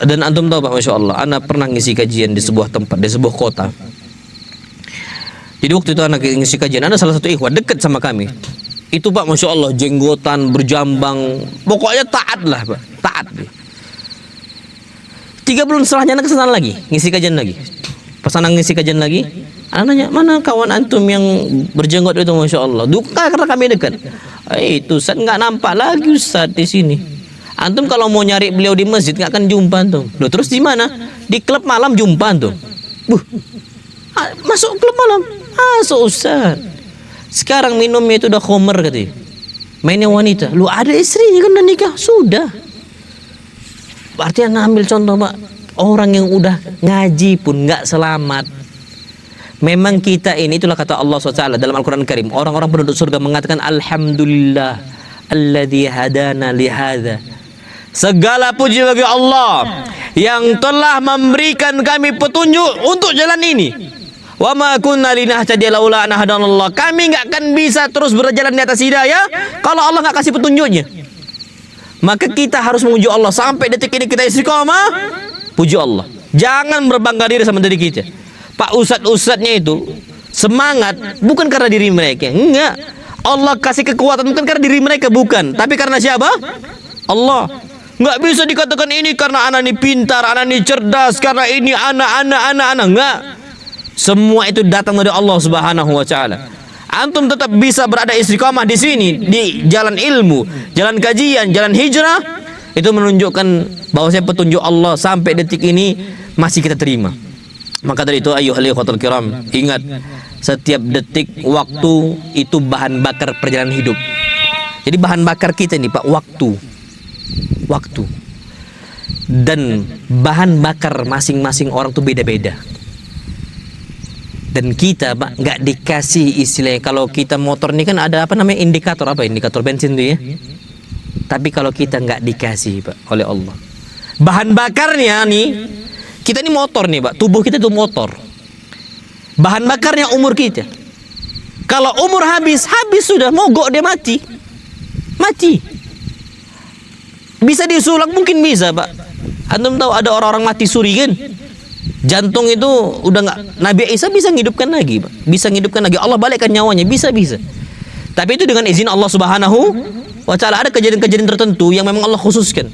Dan antum tahu, Pak, masya Allah, anak pernah ngisi kajian di sebuah tempat, di sebuah kota. Jadi waktu itu anak ngisi kajian, ada salah satu ikhwah dekat sama kami. Itu, Pak, masya Allah, jenggotan berjambang, pokoknya taat lah, Pak, taat. 3 bulan setelahnya anak kesana lagi, ngisi kajian lagi. Pas anak ngisi kajian lagi, anak nanya, mana kawan antum yang berjenggot itu, masya Allah. Duka karena kami dekat. Itu Ustaz nggak nampak lagi Ustaz di sini. Antum kalau mau nyari beliau di masjid nggak akan jumpa antum. Loh, terus di mana? Di klub malam jumpa antum. Masuk klub malam, masuk Ustaz. Sekarang minumnya itu udah khomer katanya. Mainnya wanita. Lu ada istrinya kan udah nikah, sudah. Berarti anak ambil contoh, Pak. Orang yang udah ngaji pun nggak selamat. Memang kita ini, itulah kata Allah SWT dalam Al-Quran Karim. Orang-orang penduduk surga mengatakan alhamdulillah alladzi hadana lihada. Segala puji bagi Allah yang telah memberikan kami petunjuk untuk jalan ini. Wa ma kunna linahtadiya laula an hadanallah. Kami enggak akan bisa terus berjalan di atas hidayah kalau Allah enggak kasih petunjuknya. Maka kita harus memuji Allah sampai detik ini kita istiqomah. Puji Allah. Jangan berbangga diri sama diri kita. Pak, ustadz-ustadznya itu semangat bukan karena diri mereka. Enggak. Allah kasih kekuatan bukan karena diri mereka, bukan. Tapi karena siapa? Allah. Nggak bisa dikatakan ini karena anak ini pintar, anak ini cerdas, karena ini anak. Nggak. Semua itu datang dari Allah Subhanahu wa taala. Antum tetap bisa berada istiqamah di sini, di jalan ilmu, jalan kajian, jalan hijrah, itu menunjukkan bahwa saya petunjuk Allah sampai detik ini masih kita terima. Maka dari itu ayyuhal ikhwatul kiram, ingat setiap detik waktu itu bahan bakar perjalanan hidup. Jadi bahan bakar kita nih Pak, waktu. Dan bahan bakar masing-masing orang tuh beda-beda. Dan kita Pak nggak dikasih istilahnya, kalau kita motor ini kan ada apa namanya indikator bensin tuh ya. Tapi kalau kita nggak dikasih Pak oleh Allah bahan bakarnya nih, kita ini motor nih Pak, tubuh kita itu motor. Bahan bakarnya umur kita. Kalau umur habis sudah, mogok dia mati. Bisa disulang mungkin bisa Pak. Antum tahu ada orang-orang mati suri kan? Jantung itu udah nggak, Nabi Isa bisa menghidupkan lagi Pak. Bisa menghidupkan lagi, Allah balikkan nyawanya, bisa. Tapi itu dengan izin Allah Subhanahu wa taala. Ada kejadian-kejadian tertentu yang memang Allah khususkan.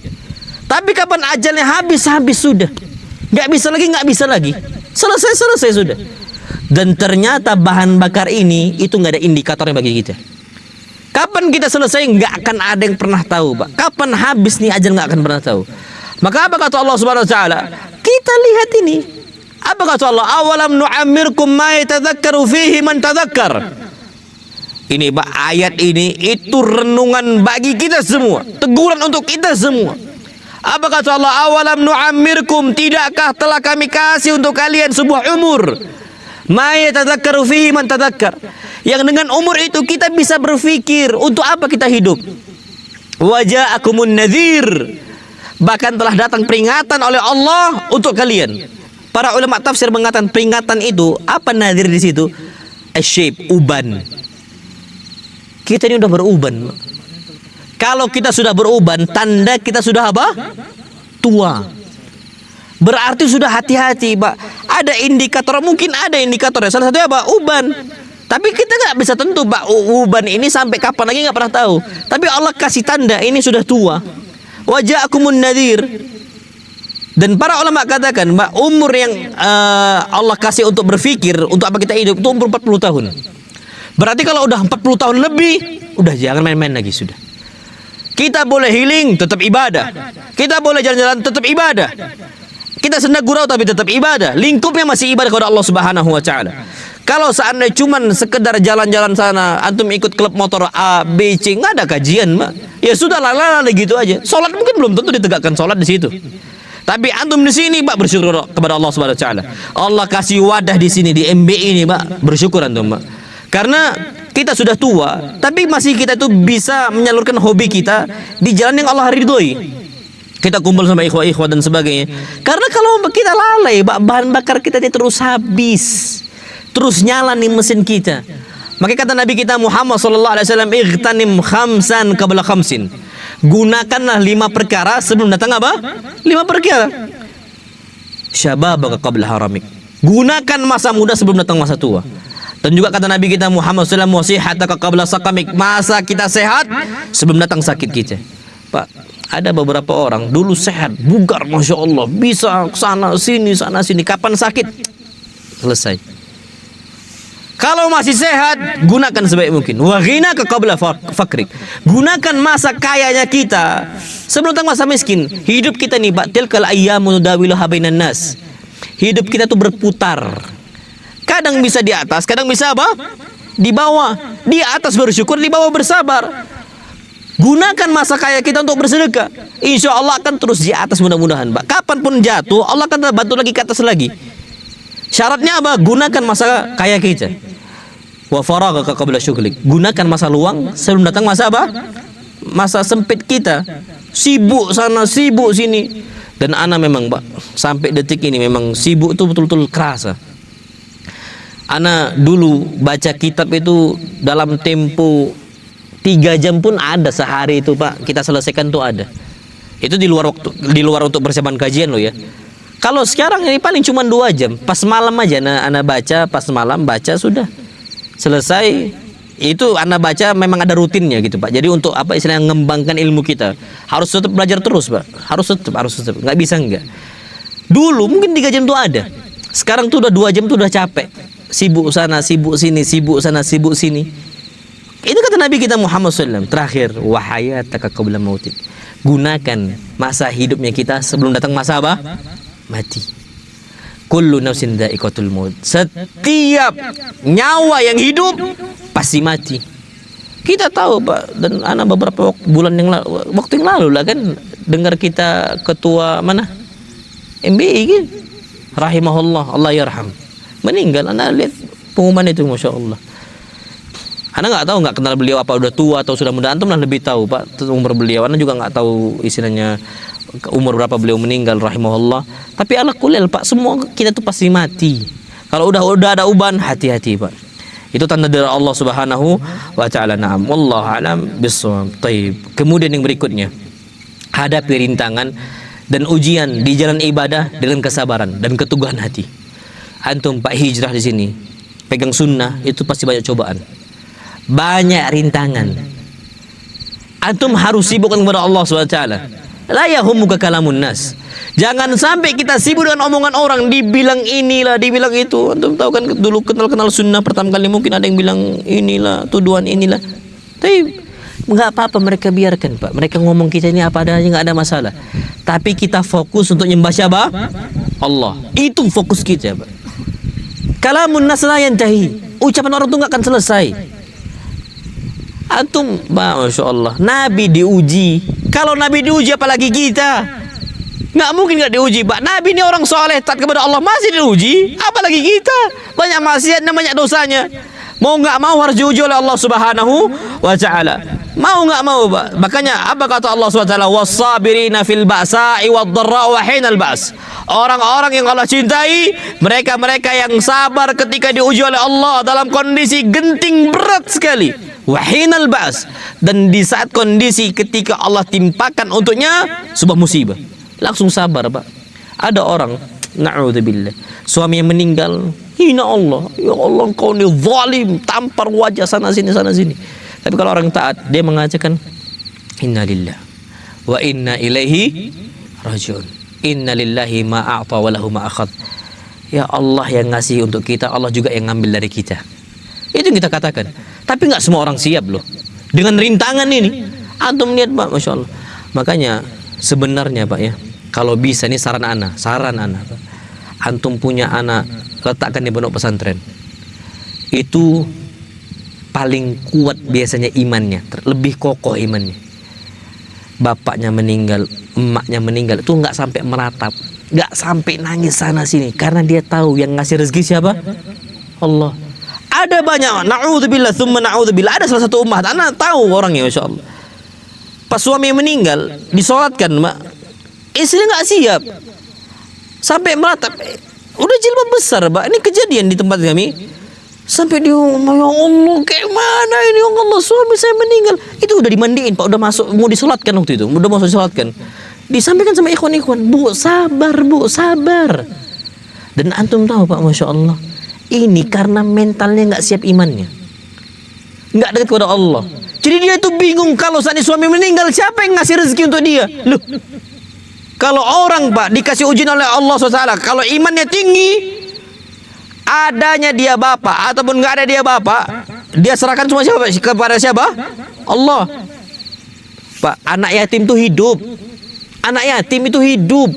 Tapi kapan ajalnya habis sudah. Nggak bisa lagi. Selesai sudah. Dan ternyata bahan bakar ini itu nggak ada indikatornya bagi kita. Kapan kita selesai nggak akan ada yang pernah tahu Pak. Kapan habis nih ajal nggak akan pernah tahu. Maka apa kata Allah Subhanahu wa taala? Kita lihat ini. Apa kata Allah? Awalam nu'ammirkum ma yatadzakkaru fihi man tadzakkar. Ini Pak, ayat ini itu renungan bagi kita semua, teguran untuk kita semua. Apa kata Allah? Awalam nu'ammirkum, tidakkah telah kami kasih untuk kalian sebuah umur? Ma yatadzakkaru fihi man tadzakkar. Yang dengan umur itu kita bisa berpikir untuk apa kita hidup. Wa ja'akumun nadhir. Bahkan telah datang peringatan oleh Allah untuk kalian. Para ulama tafsir mengatakan peringatan itu apa nadhir di situ? Asyib, uban. Kita ini udah beruban. Kalau kita sudah beruban, tanda kita sudah apa? Tua. Berarti sudah hati-hati, Pak. Ada indikator, mungkin ada indikatornya. Salah satunya apa? Uban. Tapi kita nggak bisa tentu, Pak. Uban ini sampai kapan lagi nggak pernah tahu. Tapi Allah kasih tanda ini sudah tua. Waja'akumun nadhir. Dan para ulama katakan, Mbak, umur yang Allah kasih untuk berpikir untuk apa kita hidup itu umur 40 tahun. Berarti kalau udah 40 tahun lebih, udah jangan main-main lagi sudah. Kita boleh healing, tetap ibadah. Kita boleh jalan-jalan, tetap ibadah. Kita sendak gurau tapi tetap ibadah. Lingkupnya masih ibadah kepada Allah Subhanahu wa taala. Kalau seandainya cuman sekedar jalan-jalan sana, antum ikut klub motor A, B, C, nggak ada kajian, Mbak. Ya sudah lah gitu aja. Salat mungkin belum tentu ditegakkan salat di situ. Tapi antum di sini, Pak, bersyukur kepada Allah Subhanahu wa taala. Allah kasih wadah di sini di MBI ini, Pak. Bersyukur antum, Pak. Karena kita sudah tua, tapi masih kita itu bisa menyalurkan hobi kita di jalan yang Allah ridhoi. Kita kumpul sama ikhwah-ikhwah dan sebagainya. Karena kalau kita lalai, Pak, bahan bakar kita ini terus habis. Terus nyala nih mesin kita. Maka kata Nabi kita Muhammad sallallahu alaihi wasallam, "Ightanim khamsan qabla khamsin." Gunakanlah 5 perkara sebelum datang apa? 5 perkara. Syababaka qabla haramik. Gunakan masa muda sebelum datang masa tua. Dan juga kata Nabi kita Muhammad sallallahu alaihi wasallam, "Wasihataka qabla sakamik." Masa kita sehat sebelum datang sakit kita. Pak, ada beberapa orang dulu sehat, bugar, masya Allah, bisa sana sini. Kapan sakit? Selesai. Kalau masih sehat, gunakan sebaik mungkin. Wa ghinaka qabla fakrik. Gunakan masa kayanya kita sebelum datang masa miskin. Hidup kita nih, Pak, tilkal ayyamu nudawiluha bainan nas. Hidup kita tuh berputar. Kadang bisa di atas, kadang bisa apa? Di bawah. Di atas bersyukur, di bawah bersabar. Gunakan masa kaya kita untuk bersedekah. Insya Allah akan terus di atas mudah-mudahan, Pak. Kapanpun jatuh, Allah akan bantu lagi ke atas lagi. Syaratnya apa? Gunakan masa kaya kita. Wa faraghaka qabla syughlik. Gunakan masa luang sebelum datang masa apa? Masa sempit kita. Sibuk sana, sibuk sini. Dan ana memang, Pak, sampai detik ini memang sibuk itu betul-betul kerasa. Ana dulu baca kitab itu dalam tempo 3 jam pun ada sehari itu, Pak. Kita selesaikan tuh ada. Itu di luar waktu, di luar untuk persiapan kajian loh ya. Kalau sekarang ini paling cuma 2 jam. Pas malam aja anak baca, pas malam baca sudah. Selesai, Itu Anda baca memang ada rutinnya gitu Pak. Jadi untuk apa istilahnya mengembangkan ilmu kita harus tetap belajar terus Pak. Harus tetap. Nggak bisa enggak. Dulu mungkin 3 jam tuh ada. Sekarang tuh udah 2 jam tuh udah capek. Sibuk sana, sibuk sini, sibuk sana, sibuk sini. Itu kata Nabi kita Muhammad SAW. Terakhir, wahayataka qabla mautik. Gunakan masa hidupnya kita sebelum datang masa apa? Mati. Kullu nafsin dha'iqatul maut. Setiap nyawa yang hidup pasti mati. Kita tahu Pak, dan anak beberapa bulan yang lalu, waktu yang lalu lah kan dengar kita ketua mana? MBI kan? Rahimahullah, Allah yarham. Meninggal, anak lihat pengumuman itu, Masya Allah. Anak nggak tahu, nggak kenal beliau apa udah tua atau sudah muda. Antum lah lebih tahu Pak umur beliau. Anak juga nggak tahu istilahnya umur berapa beliau meninggal rahimahullah. Tapi ala kulil Pak, semua kita tuh pasti mati. Kalau udah ada uban, hati-hati Pak. Itu tanda dari Allah Subhanahu wa taala. Na'am, wallahu alam bissawab. Taib. Kemudian yang berikutnya, hadapi rintangan dan ujian di jalan ibadah dengan kesabaran dan keteguhan hati. Antum Pak hijrah di sini, pegang sunnah, itu pasti banyak cobaan. Banyak rintangan. Antum harus sibukkan kepada Allah Subhanahu wa taala. La yahumuka kalamun nas. Jangan sampai kita sibuk dengan omongan orang, dibilang inilah, dibilang itu. Antum tahu kan dulu kenal sunnah pertama kali mungkin ada yang bilang inilah, tuduhan inilah. Tapi nggak apa-apa, mereka biarkan Pak. Mereka ngomong kita ini apa adanya, nggak ada masalah. Tapi kita fokus untuk nyembah siapa? Allah. Itu fokus kita Pak. Kalamun nas la yantahi. Ucapan orang itu nggak akan selesai. Antum, Masya Allah, Nabi diuji. Kalau Nabi diuji apalagi kita? Nggak mungkin nggak diuji Pak. Nabi ini orang soleh, taat kepada Allah, masih diuji. Apalagi kita, banyak maksiat dan banyak dosanya. Mau nggak mau harus diuji oleh Allah Subhanahu wa taala. Mau nggak mau Pak. Makanya apa kata Allah Subhanahu wa taala? Was-sabirina fil ba'sa'i wad-dharra'i wa hinal ba's. Orang-orang yang Allah cintai, mereka-mereka yang sabar ketika diuji oleh Allah dalam kondisi genting berat sekali. Wahinal ba's, dan di saat kondisi ketika Allah timpakan untuknya sebuah musibah, langsung sabar Pak. Ada orang, na'udzubillah, suami yang meninggal, hina Allah, ya Allah engkau ini zalim, tampar wajah sana sini. Tapi kalau orang taat, dia mengatakan inna lillah wa inna ilaihi rajiun. Inna lillahi ma a'ta wa lahu ma akhadh. Ya Allah yang ngasih untuk kita, Allah juga yang ngambil dari kita. Itu yang kita katakan. Tapi nggak semua orang siap loh dengan rintangan ini. Antum lihat Pak, Masya Allah. Makanya sebenarnya Pak ya, kalau bisa ini saran anak Pak. Antum punya anak, letakkan di pondok pesantren. Itu paling kuat biasanya imannya, lebih kokoh imannya. Bapaknya meninggal, emaknya meninggal, itu nggak sampai meratap, nggak sampai nangis sana sini, karena dia tahu yang ngasih rezeki siapa? Allah. Ada banyak, na'udzubillah, thumma na'udzubillah. Ada salah satu umat, anak tahu orangnya, Masya Allah. Pas suami meninggal, disolatkan, Mak. Istri nggak siap, sampai meratap. Udah jilbab besar, Pak. Ini kejadian di tempat kami. Sampai dia, ya Allah, kayak mana ini, ya Allah, suami saya meninggal. Itu udah dimandiin, Pak. Udah masuk, mau disolatkan waktu itu. Udah mau disolatkan. Disampaikan sama ikhwan-ikhwan, Bu, sabar. Dan antum tahu, Pak, Masya Allah. Ini karena mentalnya nggak siap imannya, nggak dekat kepada Allah. Jadi dia itu bingung, kalau saat suami meninggal siapa yang ngasih rezeki untuk dia? Loh, kalau orang Pak dikasih ujian oleh Allah SWT, kalau imannya tinggi, adanya dia bapak ataupun nggak ada dia bapak, dia serahkan semua siapa? Kepada siapa? Allah. Pak, anak yatim itu hidup. Anak yatim itu hidup,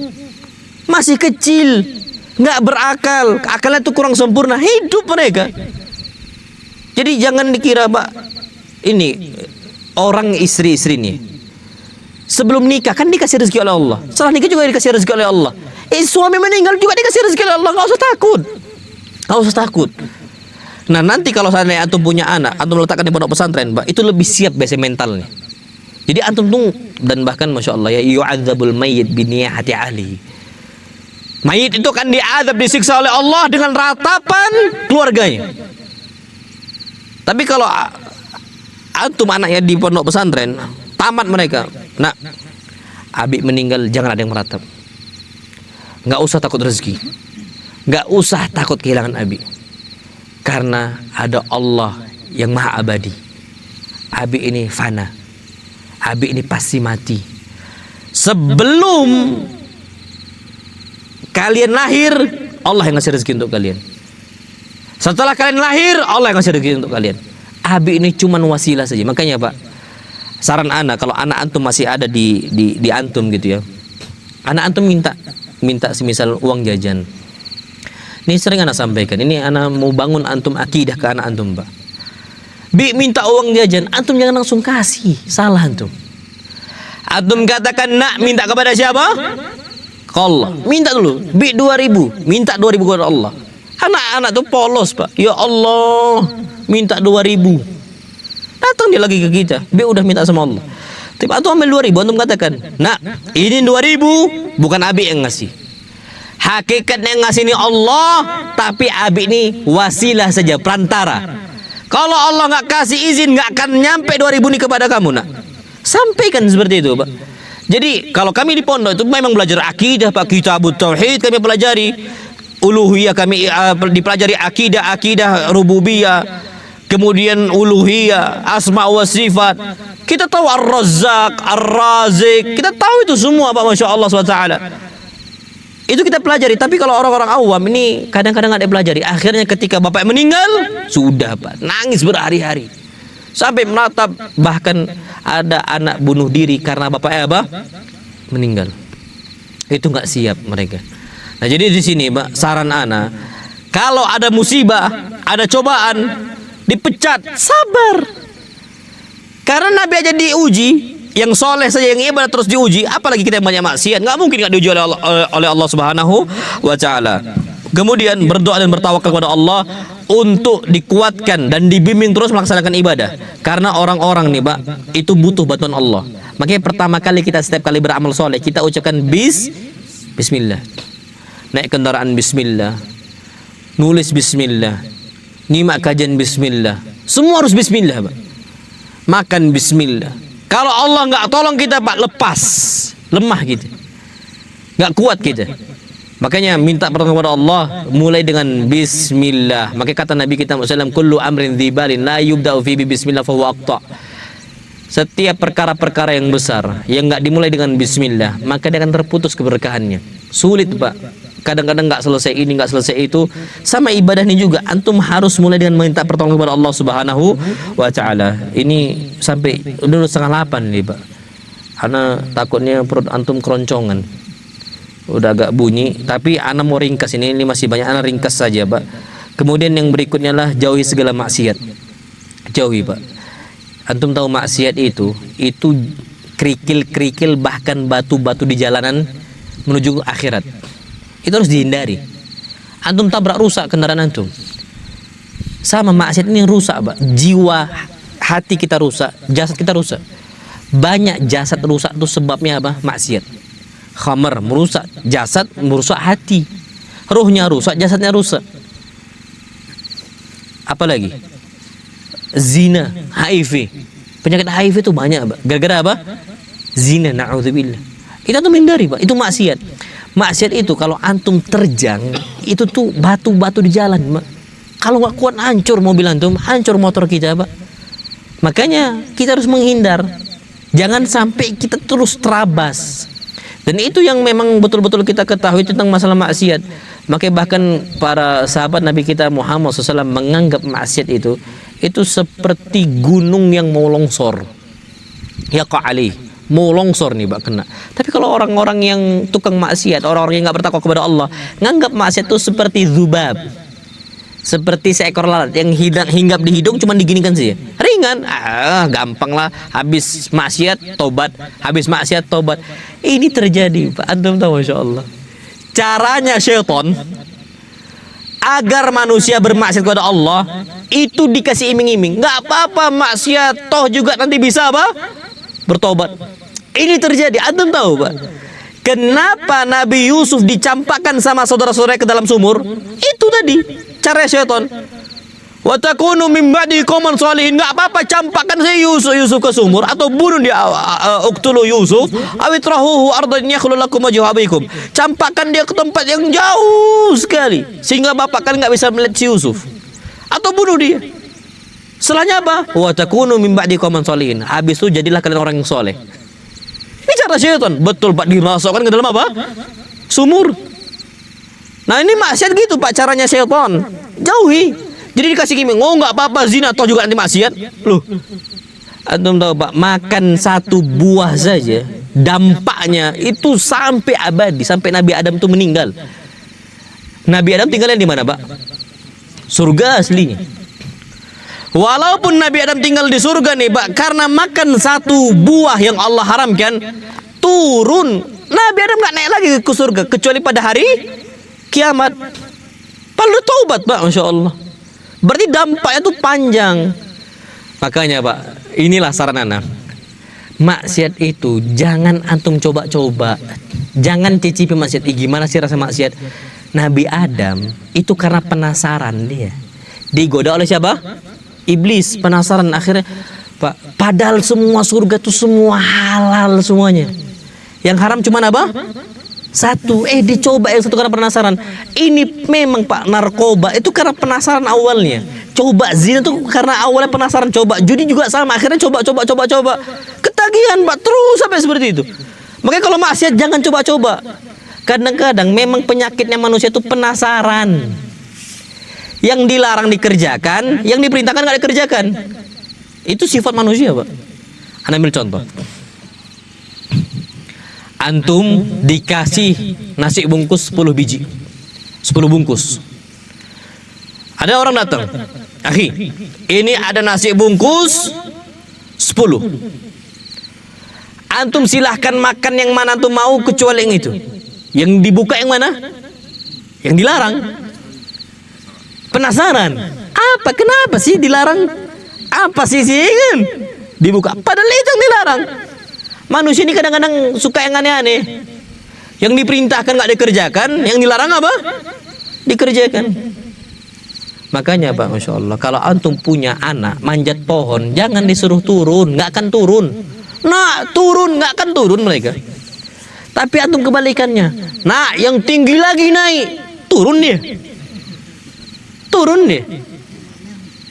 masih kecil, nggak berakal, akalnya itu kurang sempurna, hidup mereka. Jadi jangan dikira Pak, ini orang istri nih sebelum nikah kan dikasih rezeki oleh Allah, setelah nikah juga dikasih rezeki oleh Allah. Suami meninggal juga dikasih rezeki oleh Allah, nggak usah takut. Nah nanti kalau seandainya antum punya anak, antum letakkan di pondok pesantren Pak, itu lebih siap biasa mentalnya. Jadi antum tuh, dan bahkan Masya Allah ya, yu'adzabul mayyit biniyahati ahlihi. Mayit itu kan diazab, disiksa oleh Allah dengan ratapan keluarganya. Tapi kalau antum anaknya di pondok pesantren, tamat mereka, nak, abi meninggal, jangan ada yang meratap. Nggak usah takut rezeki, nggak usah takut kehilangan abi, karena ada Allah yang maha abadi. Abi ini fana. Abi ini pasti mati. Sebelum kalian lahir, Allah yang ngasih rezeki untuk kalian. Setelah kalian lahir, Allah yang ngasih rezeki untuk kalian. Abi ini cuma wasilah saja. Makanya Pak, saran anak, kalau anak antum masih ada di antum gitu ya, anak antum minta semisal uang jajan. Ini sering anak sampaikan. Ini anak mau bangun antum akidah ke anak antum Pak. Bi minta uang jajan, antum jangan langsung kasih. Salah antum. Antum katakan nak minta kepada siapa? Ke Allah. Minta dulu. Bi 2000, minta 2000 kepada Allah. Anak-anak tuh polos Pak. Ya Allah, minta 2000. Datang dia lagi ke kita. Bi udah minta sama Allah. Tapi antum ambil 2000, antum katakan, nak ini 2000 bukan Abi yang ngasih. Hakikatnya yang ngasih ini Allah, tapi Abi ini wasilah saja, perantara. Kalau Allah nggak kasih izin, nggak akan nyampe 2000 ini kepada kamu nak. Sampaikan seperti itu Pak. Jadi kalau kami di pondok itu memang belajar akidah Pak, kitabut tauhid kami pelajari, uluhiyah kami dipelajari akidah rububiyah, kemudian uluhiyah, asma wa sifat. Kita tahu ar-razzaq, ar-razik, kita tahu itu semua Pak, Masya Allah SWT. Itu kita pelajari. Tapi kalau orang-orang awam ini kadang-kadang nggak dipelajari. Akhirnya ketika bapak meninggal, sudah Pak, nangis berhari-hari. Sampai menatap, bahkan ada anak bunuh diri karena bapaknya apa? Meninggal. Itu nggak siap mereka. Nah jadi di sini Pak, saran ana, kalau ada musibah, ada cobaan, dipecat, sabar. Karena Nabi aja diuji, yang soleh saja, yang ibadah terus diuji, apalagi kita yang banyak maksiat, nggak mungkin nggak diuji oleh Allah Subhanahu wa Ta'ala. Kemudian berdoa dan bertawakal kepada Allah untuk dikuatkan dan dibimbing terus melaksanakan ibadah. Karena orang-orang nih Pak, itu butuh bantuan Allah. Makanya pertama kali kita setiap kali beramal soleh, kita ucapkan bismillah. Naik kendaraan bismillah, nulis bismillah, nyimak kajian bismillah, semua harus bismillah Pak. Makan bismillah. Kalau Allah nggak tolong kita Pak, lepas, lemah kita, nggak kuat kita. Makanya minta pertolongan kepada Allah mulai dengan bismillah. Makanya kata Nabi kita Muhammad SAW, kullu amrin dzibalin la yubda'u fi bismillah fa huwa aqta. Setiap perkara-perkara yang besar yang nggak dimulai dengan bismillah, maka dia akan terputus keberkahannya. Sulit Pak. Kadang-kadang nggak selesai ini, nggak selesai itu. Sama ibadah ini juga, antum harus mulai dengan minta pertolongan kepada Allah Subhanahu wa Ta'ala. Ini sampai udah 7:30 nih Pak. Karena takutnya perut antum keroncongan. Udah agak bunyi, tapi ana mau ringkas ini masih banyak, ana ringkas saja Pak. Kemudian yang berikutnya lah jauhi segala maksiat. Jauhi Pak. Antum tahu maksiat itu kerikil-kerikil bahkan batu-batu di jalanan menuju akhirat. Itu harus dihindari. Antum tabrak, rusak kendaraan antum. Sama maksiat ini rusak Pak. Jiwa hati kita rusak, jasad kita rusak. Banyak jasad rusak itu sebabnya apa? Maksiat. Khamar merusak jasad, merusak hati. Ruhnya rusak, jasadnya rusak. Apalagi? Zina, HIV. Penyakit HIV itu banyak Pak. Gara-gara apa? Zina, na'udzubillah. Itu tuh menghindari Pak. Itu maksiat. Maksiat itu kalau antum terjang, itu tuh batu-batu di jalan Pak. Kalau nggak kuat hancur mobil antum, hancur motor kita Pak. Makanya kita harus menghindar. Jangan sampai kita terus terabas. Dan itu yang memang betul-betul kita ketahui tentang masalah maksiat. Makanya bahkan para sahabat Nabi kita Muhammad SAW menganggap maksiat itu seperti gunung yang mau longsor. Ya ka'ali, mau longsor nih Pak, kena. Tapi kalau orang-orang yang tukang maksiat, orang-orang yang nggak bertakwa kepada Allah, nganggap maksiat itu seperti zubab, seperti seekor lalat yang hinggap di hidung, cuma diginikan saja. Ringan, gampang lah. Habis maksiat tobat, habis maksiat tobat. Ini terjadi Pak, antum tahu, Masya Allah. Caranya syaitan agar manusia bermaksiat kepada Allah itu dikasih iming-iming. Nggak apa-apa maksiat, toh juga nanti bisa apa? Bertobat. Ini terjadi, antum tahu Pak. Kenapa Nabi Yusuf dicampakkan sama saudara-saudara ke dalam sumur? Itu tadi cara syaitan. Wa takunu min ba'di qauman shalihin. Enggak apa-apa campakkan saya Yusuf ke sumur atau bunuh dia, uqtulu Yusuf aw itrahuhu ardan yakhlu lakum wajhu abikum. Campakkan dia ke tempat yang jauh sekali sehingga bapak kan enggak bisa melihat si Yusuf. Atau bunuh dia. Setelahnya apa? Wa takunu min ba'di qauman sholihin. Habis itu jadilah kalian orang yang soleh. Ini cara syaitan. Betul Pak, dimasukkan ke dalam apa? Sumur. Nah ini maksiat gitu Pak caranya syaitan. Jauhi. Jadi dikasih gimmick, oh nggak apa-apa zina, toh juga nanti maksiat. Loh, antum tahu Pak, makan satu buah saja dampaknya itu sampai abadi, sampai Nabi Adam itu meninggal. Nabi Adam tinggalnya di mana Pak? Surga aslinya. Walaupun Nabi Adam tinggal di surga nih Pak, karena makan satu buah yang Allah haramkan, turun. Nabi Adam nggak naik lagi ke surga kecuali pada hari kiamat. Perlu taubat Pak, Masya Allah. Berarti dampaknya tuh panjang. Makanya Pak, inilah saran anak. Maksiat itu jangan antum coba-coba. Jangan cicipi maksiat. Gimana sih rasa maksiat? Nabi Adam itu karena penasaran dia. Digoda oleh siapa? Iblis, penasaran akhirnya Pak, padahal semua surga itu semua halal semuanya. Yang haram cuma apa? Satu. Dicoba yang satu karena penasaran. Ini memang Pak, narkoba itu karena penasaran awalnya. Coba zina itu karena awalnya penasaran. Coba judi juga sama, akhirnya coba. Ketagihan Pak, terus sampai seperti itu. Makanya kalau maksiat jangan coba-coba. Kadang-kadang memang penyakitnya manusia itu penasaran. Yang dilarang dikerjakan, yang diperintahkan nggak dikerjakan. Itu sifat manusia Pak. Anda ambil contoh. Antum dikasih nasi bungkus 10 biji, 10 bungkus. Ada orang datang, akhi, ini ada nasi bungkus 10. Antum silahkan makan yang mana antum mau kecuali yang itu. Yang dibuka yang mana? Yang dilarang. Penasaran, apa? Kenapa sih dilarang? Apa sih ingin dibuka? Padahal itu yang dilarang. Manusia ini kadang-kadang suka yang aneh-aneh. Yang diperintahkan nggak dikerjakan, yang dilarang apa? Dikerjakan. Makanya Pak, Masya Allah, kalau antum punya anak manjat pohon, jangan disuruh turun, nggak akan turun. Nah, turun nggak akan turun mereka. Tapi antum kebalikannya. Nah, yang tinggi lagi naik, turun dia. Turun deh.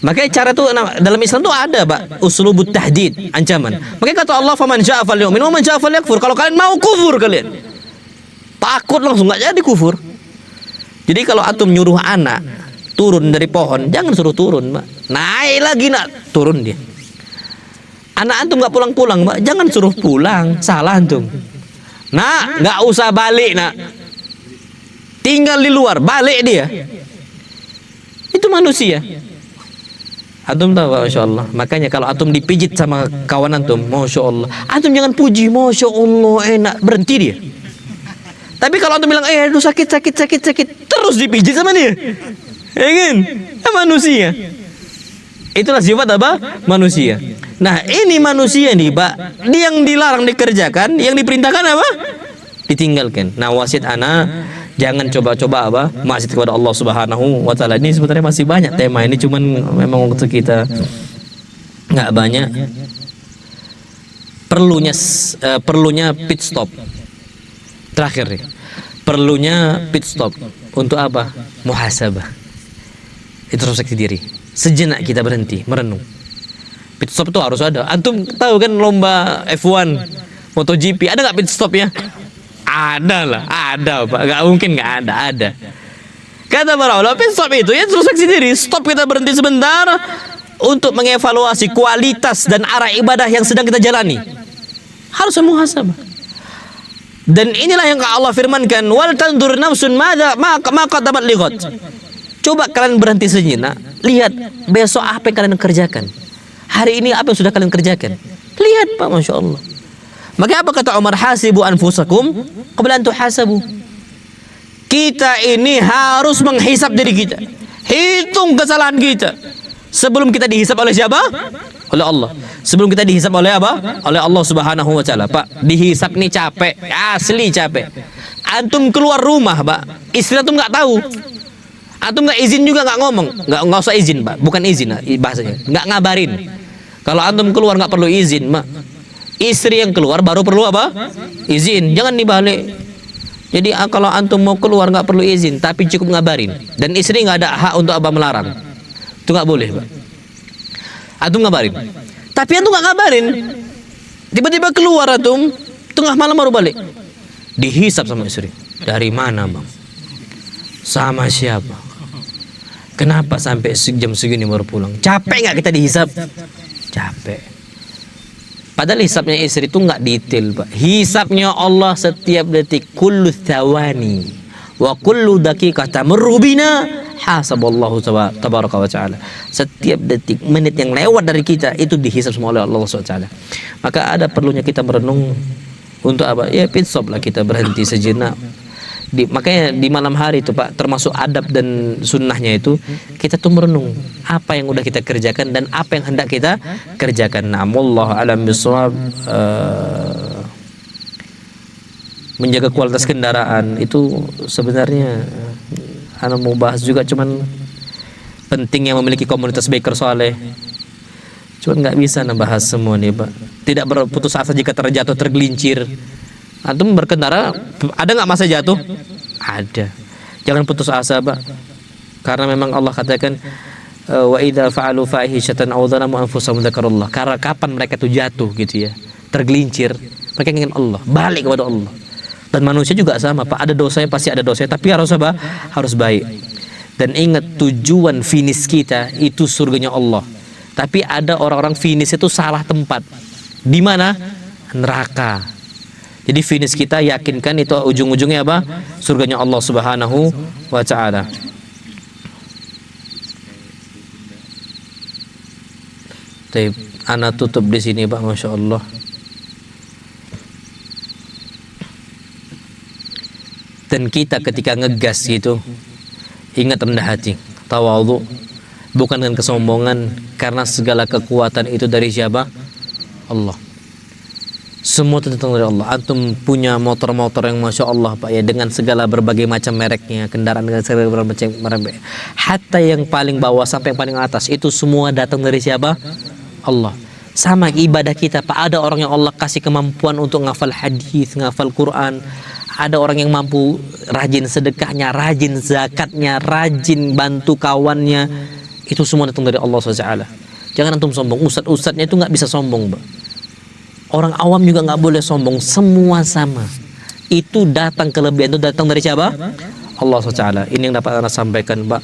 Makanya cara itu dalam Islam tuh ada Pak, uslubut tahdid, ancaman. Makanya kata Allah, faman syaa'a falyu'min wa man syaa'a falyakfur. Kalau kalian mau kufur kalian, takut langsung nggak jadi kufur. Jadi kalau antum nyuruh anak turun dari pohon, jangan suruh turun Pak. Naik lagi nak, turun dia. Anak antum nggak pulang-pulang Pak, jangan suruh pulang, salah antum. Nak, nggak usah balik nak. Tinggal di luar, balik dia. Itu manusia. Antum tahu Pak, Masya Allah. Makanya kalau antum dipijit sama kawan antum, Masya Allah, antum jangan puji, Masya Allah enak, berhenti dia. Tapi kalau antum bilang, aduh sakit, terus dipijit sama dia, kan? Manusia. Itulah sifat apa? Manusia. Nah ini manusia nih Pak, dia yang dilarang dikerjakan, yang diperintahkan apa? Ditinggalkan. Nah wasiat anak, jangan coba-coba apa? Maksiat kepada Allah Subhanahu wa Ta'ala. Ini sebenarnya masih banyak tema ini, cuman memang waktu kita nggak banyak. Perlunya pit stop. Terakhir nih, perlunya pit stop untuk apa? Muhasabah. Introspeksi diri. Sejenak kita berhenti merenung. Pit stop itu harus ada. Antum tahu kan lomba F1, MotoGP, ada nggak pit stopnya? Ada lah, ada Pak, nggak mungkin nggak ada. Kata para ulama, pit stop itu ya introspeksi diri, stop kita berhenti sebentar untuk mengevaluasi kualitas dan arah ibadah yang sedang kita jalani. Harus muhasabah. Dan inilah yang Allah firmankan, wal tandur nafsun ma qaddamat lighad. Coba kalian berhenti sejenak, lihat besok apa yang kalian kerjakan. Hari ini apa yang sudah kalian kerjakan. Lihat Pak, Masya Allah. Maka apa kata Umar, hasibu anfusakum qabla an tuhasabu. Kita ini harus menghisap diri kita. Hitung kesalahan kita sebelum kita dihisap oleh siapa? Oleh Allah. Sebelum kita dihisap oleh apa? Oleh Allah Subhanahu wa Ta'ala. Pak, dihisap nih capek, asli capek. Antum keluar rumah Pak, istri antum nggak tahu. Antum nggak izin juga, nggak ngomong, nggak usah izin Pak, bukan izin bahasanya, nggak ngabarin. Kalau antum keluar nggak perlu izin Pak. Istri yang keluar baru perlu apa? Izin, jangan dibalik. Jadi kalau antum mau keluar nggak perlu izin, tapi cukup ngabarin. Dan istri nggak ada hak untuk apa melarang. Itu nggak boleh Pak. Antum ngabarin. Tapi antum nggak ngabarin. Tiba-tiba keluar antum tengah malam baru balik. Dihisap sama istri. Dari mana, Bang? Sama siapa? Kenapa sampai jam segini baru pulang? Capek nggak kita dihisap? Capek. Padahal hisapnya istri itu nggak detail, Pak. Hisapnya Allah setiap detik. Kullu thawani wa kullu daqiqah tamurru bina hasaballahu tabaraka wa ta'ala. Setiap detik, menit yang lewat dari kita itu dihisap semua oleh Allah SWT. Maka ada perlunya kita merenung untuk apa? Ya pit stop lah, kita berhenti sejenak. Makanya di malam hari itu Pak, termasuk adab dan sunnahnya itu kita tuh merenung apa yang udah kita kerjakan dan apa yang hendak kita kerjakan. Wallahu a'lam bishawab. Menjaga kualitas kendaraan itu sebenarnya ana mau bahas juga, cuman pentingnya memiliki komunitas biker soleh. Cuman nggak bisa ngebahas semua nih Pak. Tidak berputus asa jika terjatuh tergelincir. Antum berkendara, ada nggak masa jatuh? Ada. Jangan putus asa, Pak. Karena memang Allah katakan wa idza fa'alu fahishatan aw dzalamu anfusahum dzakarullah. Karena kapan mereka itu jatuh gitu ya, tergelincir, mereka ingin Allah, balik kepada Allah. Dan manusia juga sama, Pak. Ada dosanya, pasti ada dosanya, tapi harus apa? Harus baik. Dan ingat, tujuan finish kita itu surganya Allah. Tapi ada orang-orang finish itu salah tempat. Di mana? Neraka. Jadi finish kita yakinkan itu ujung-ujungnya apa? Surganya Allah Subhanahu wa ta'ala. Baik, ana tutup di sini Pak, Masya Allah. Dan kita ketika ngegas gitu, ingat rendah hati, tawadhu, bukan dengan kesombongan, karena segala kekuatan itu dari siapa? Allah. Semua tentang dari Allah. Antum punya motor-motor yang Masya Allah Pak ya, dengan segala berbagai macam mereknya, kendaraan dengan segala berbagai macam merek, hatta yang paling bawah sampai yang paling atas, itu semua datang dari siapa? Allah. Sama ibadah kita Pak, ada orang yang Allah kasih kemampuan untuk ngafal hadis, ngafal Quran. Ada orang yang mampu rajin sedekahnya, rajin zakatnya, rajin bantu kawannya. Itu semua datang dari Allah SWT. Jangan antum sombong. Ustadz-ustadznya itu nggak bisa sombong Pak. Orang awam juga nggak boleh sombong, semua sama. Itu datang, kelebihan itu datang dari siapa? Allah SWT. Ini yang dapat Anda sampaikan Pak.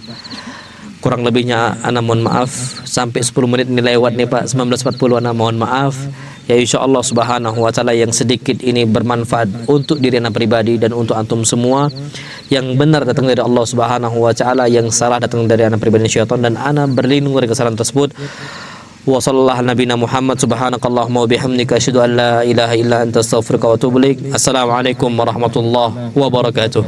Kurang lebihnya Anda mohon maaf. Sampai 10 menit ini lewat nih Pak, 19.40 Anda mohon maaf. Ya insya Allah Subhanahu wa ta'ala yang sedikit ini bermanfaat untuk diri Anda pribadi dan untuk antum semua. Yang benar datang dari Allah Subhanahu wa ta'ala, yang salah datang dari Anda pribadi syaitan, dan Anda berlindung dari kesalahan tersebut. Wa sallallahu nabiyana Muhammad subhanakallahumma wa bihamdika asyhadu an la ilaha illa anta astaghfiruka wa atubu ilaik. Assalamualaikum warahmatullahi wabarakatuh.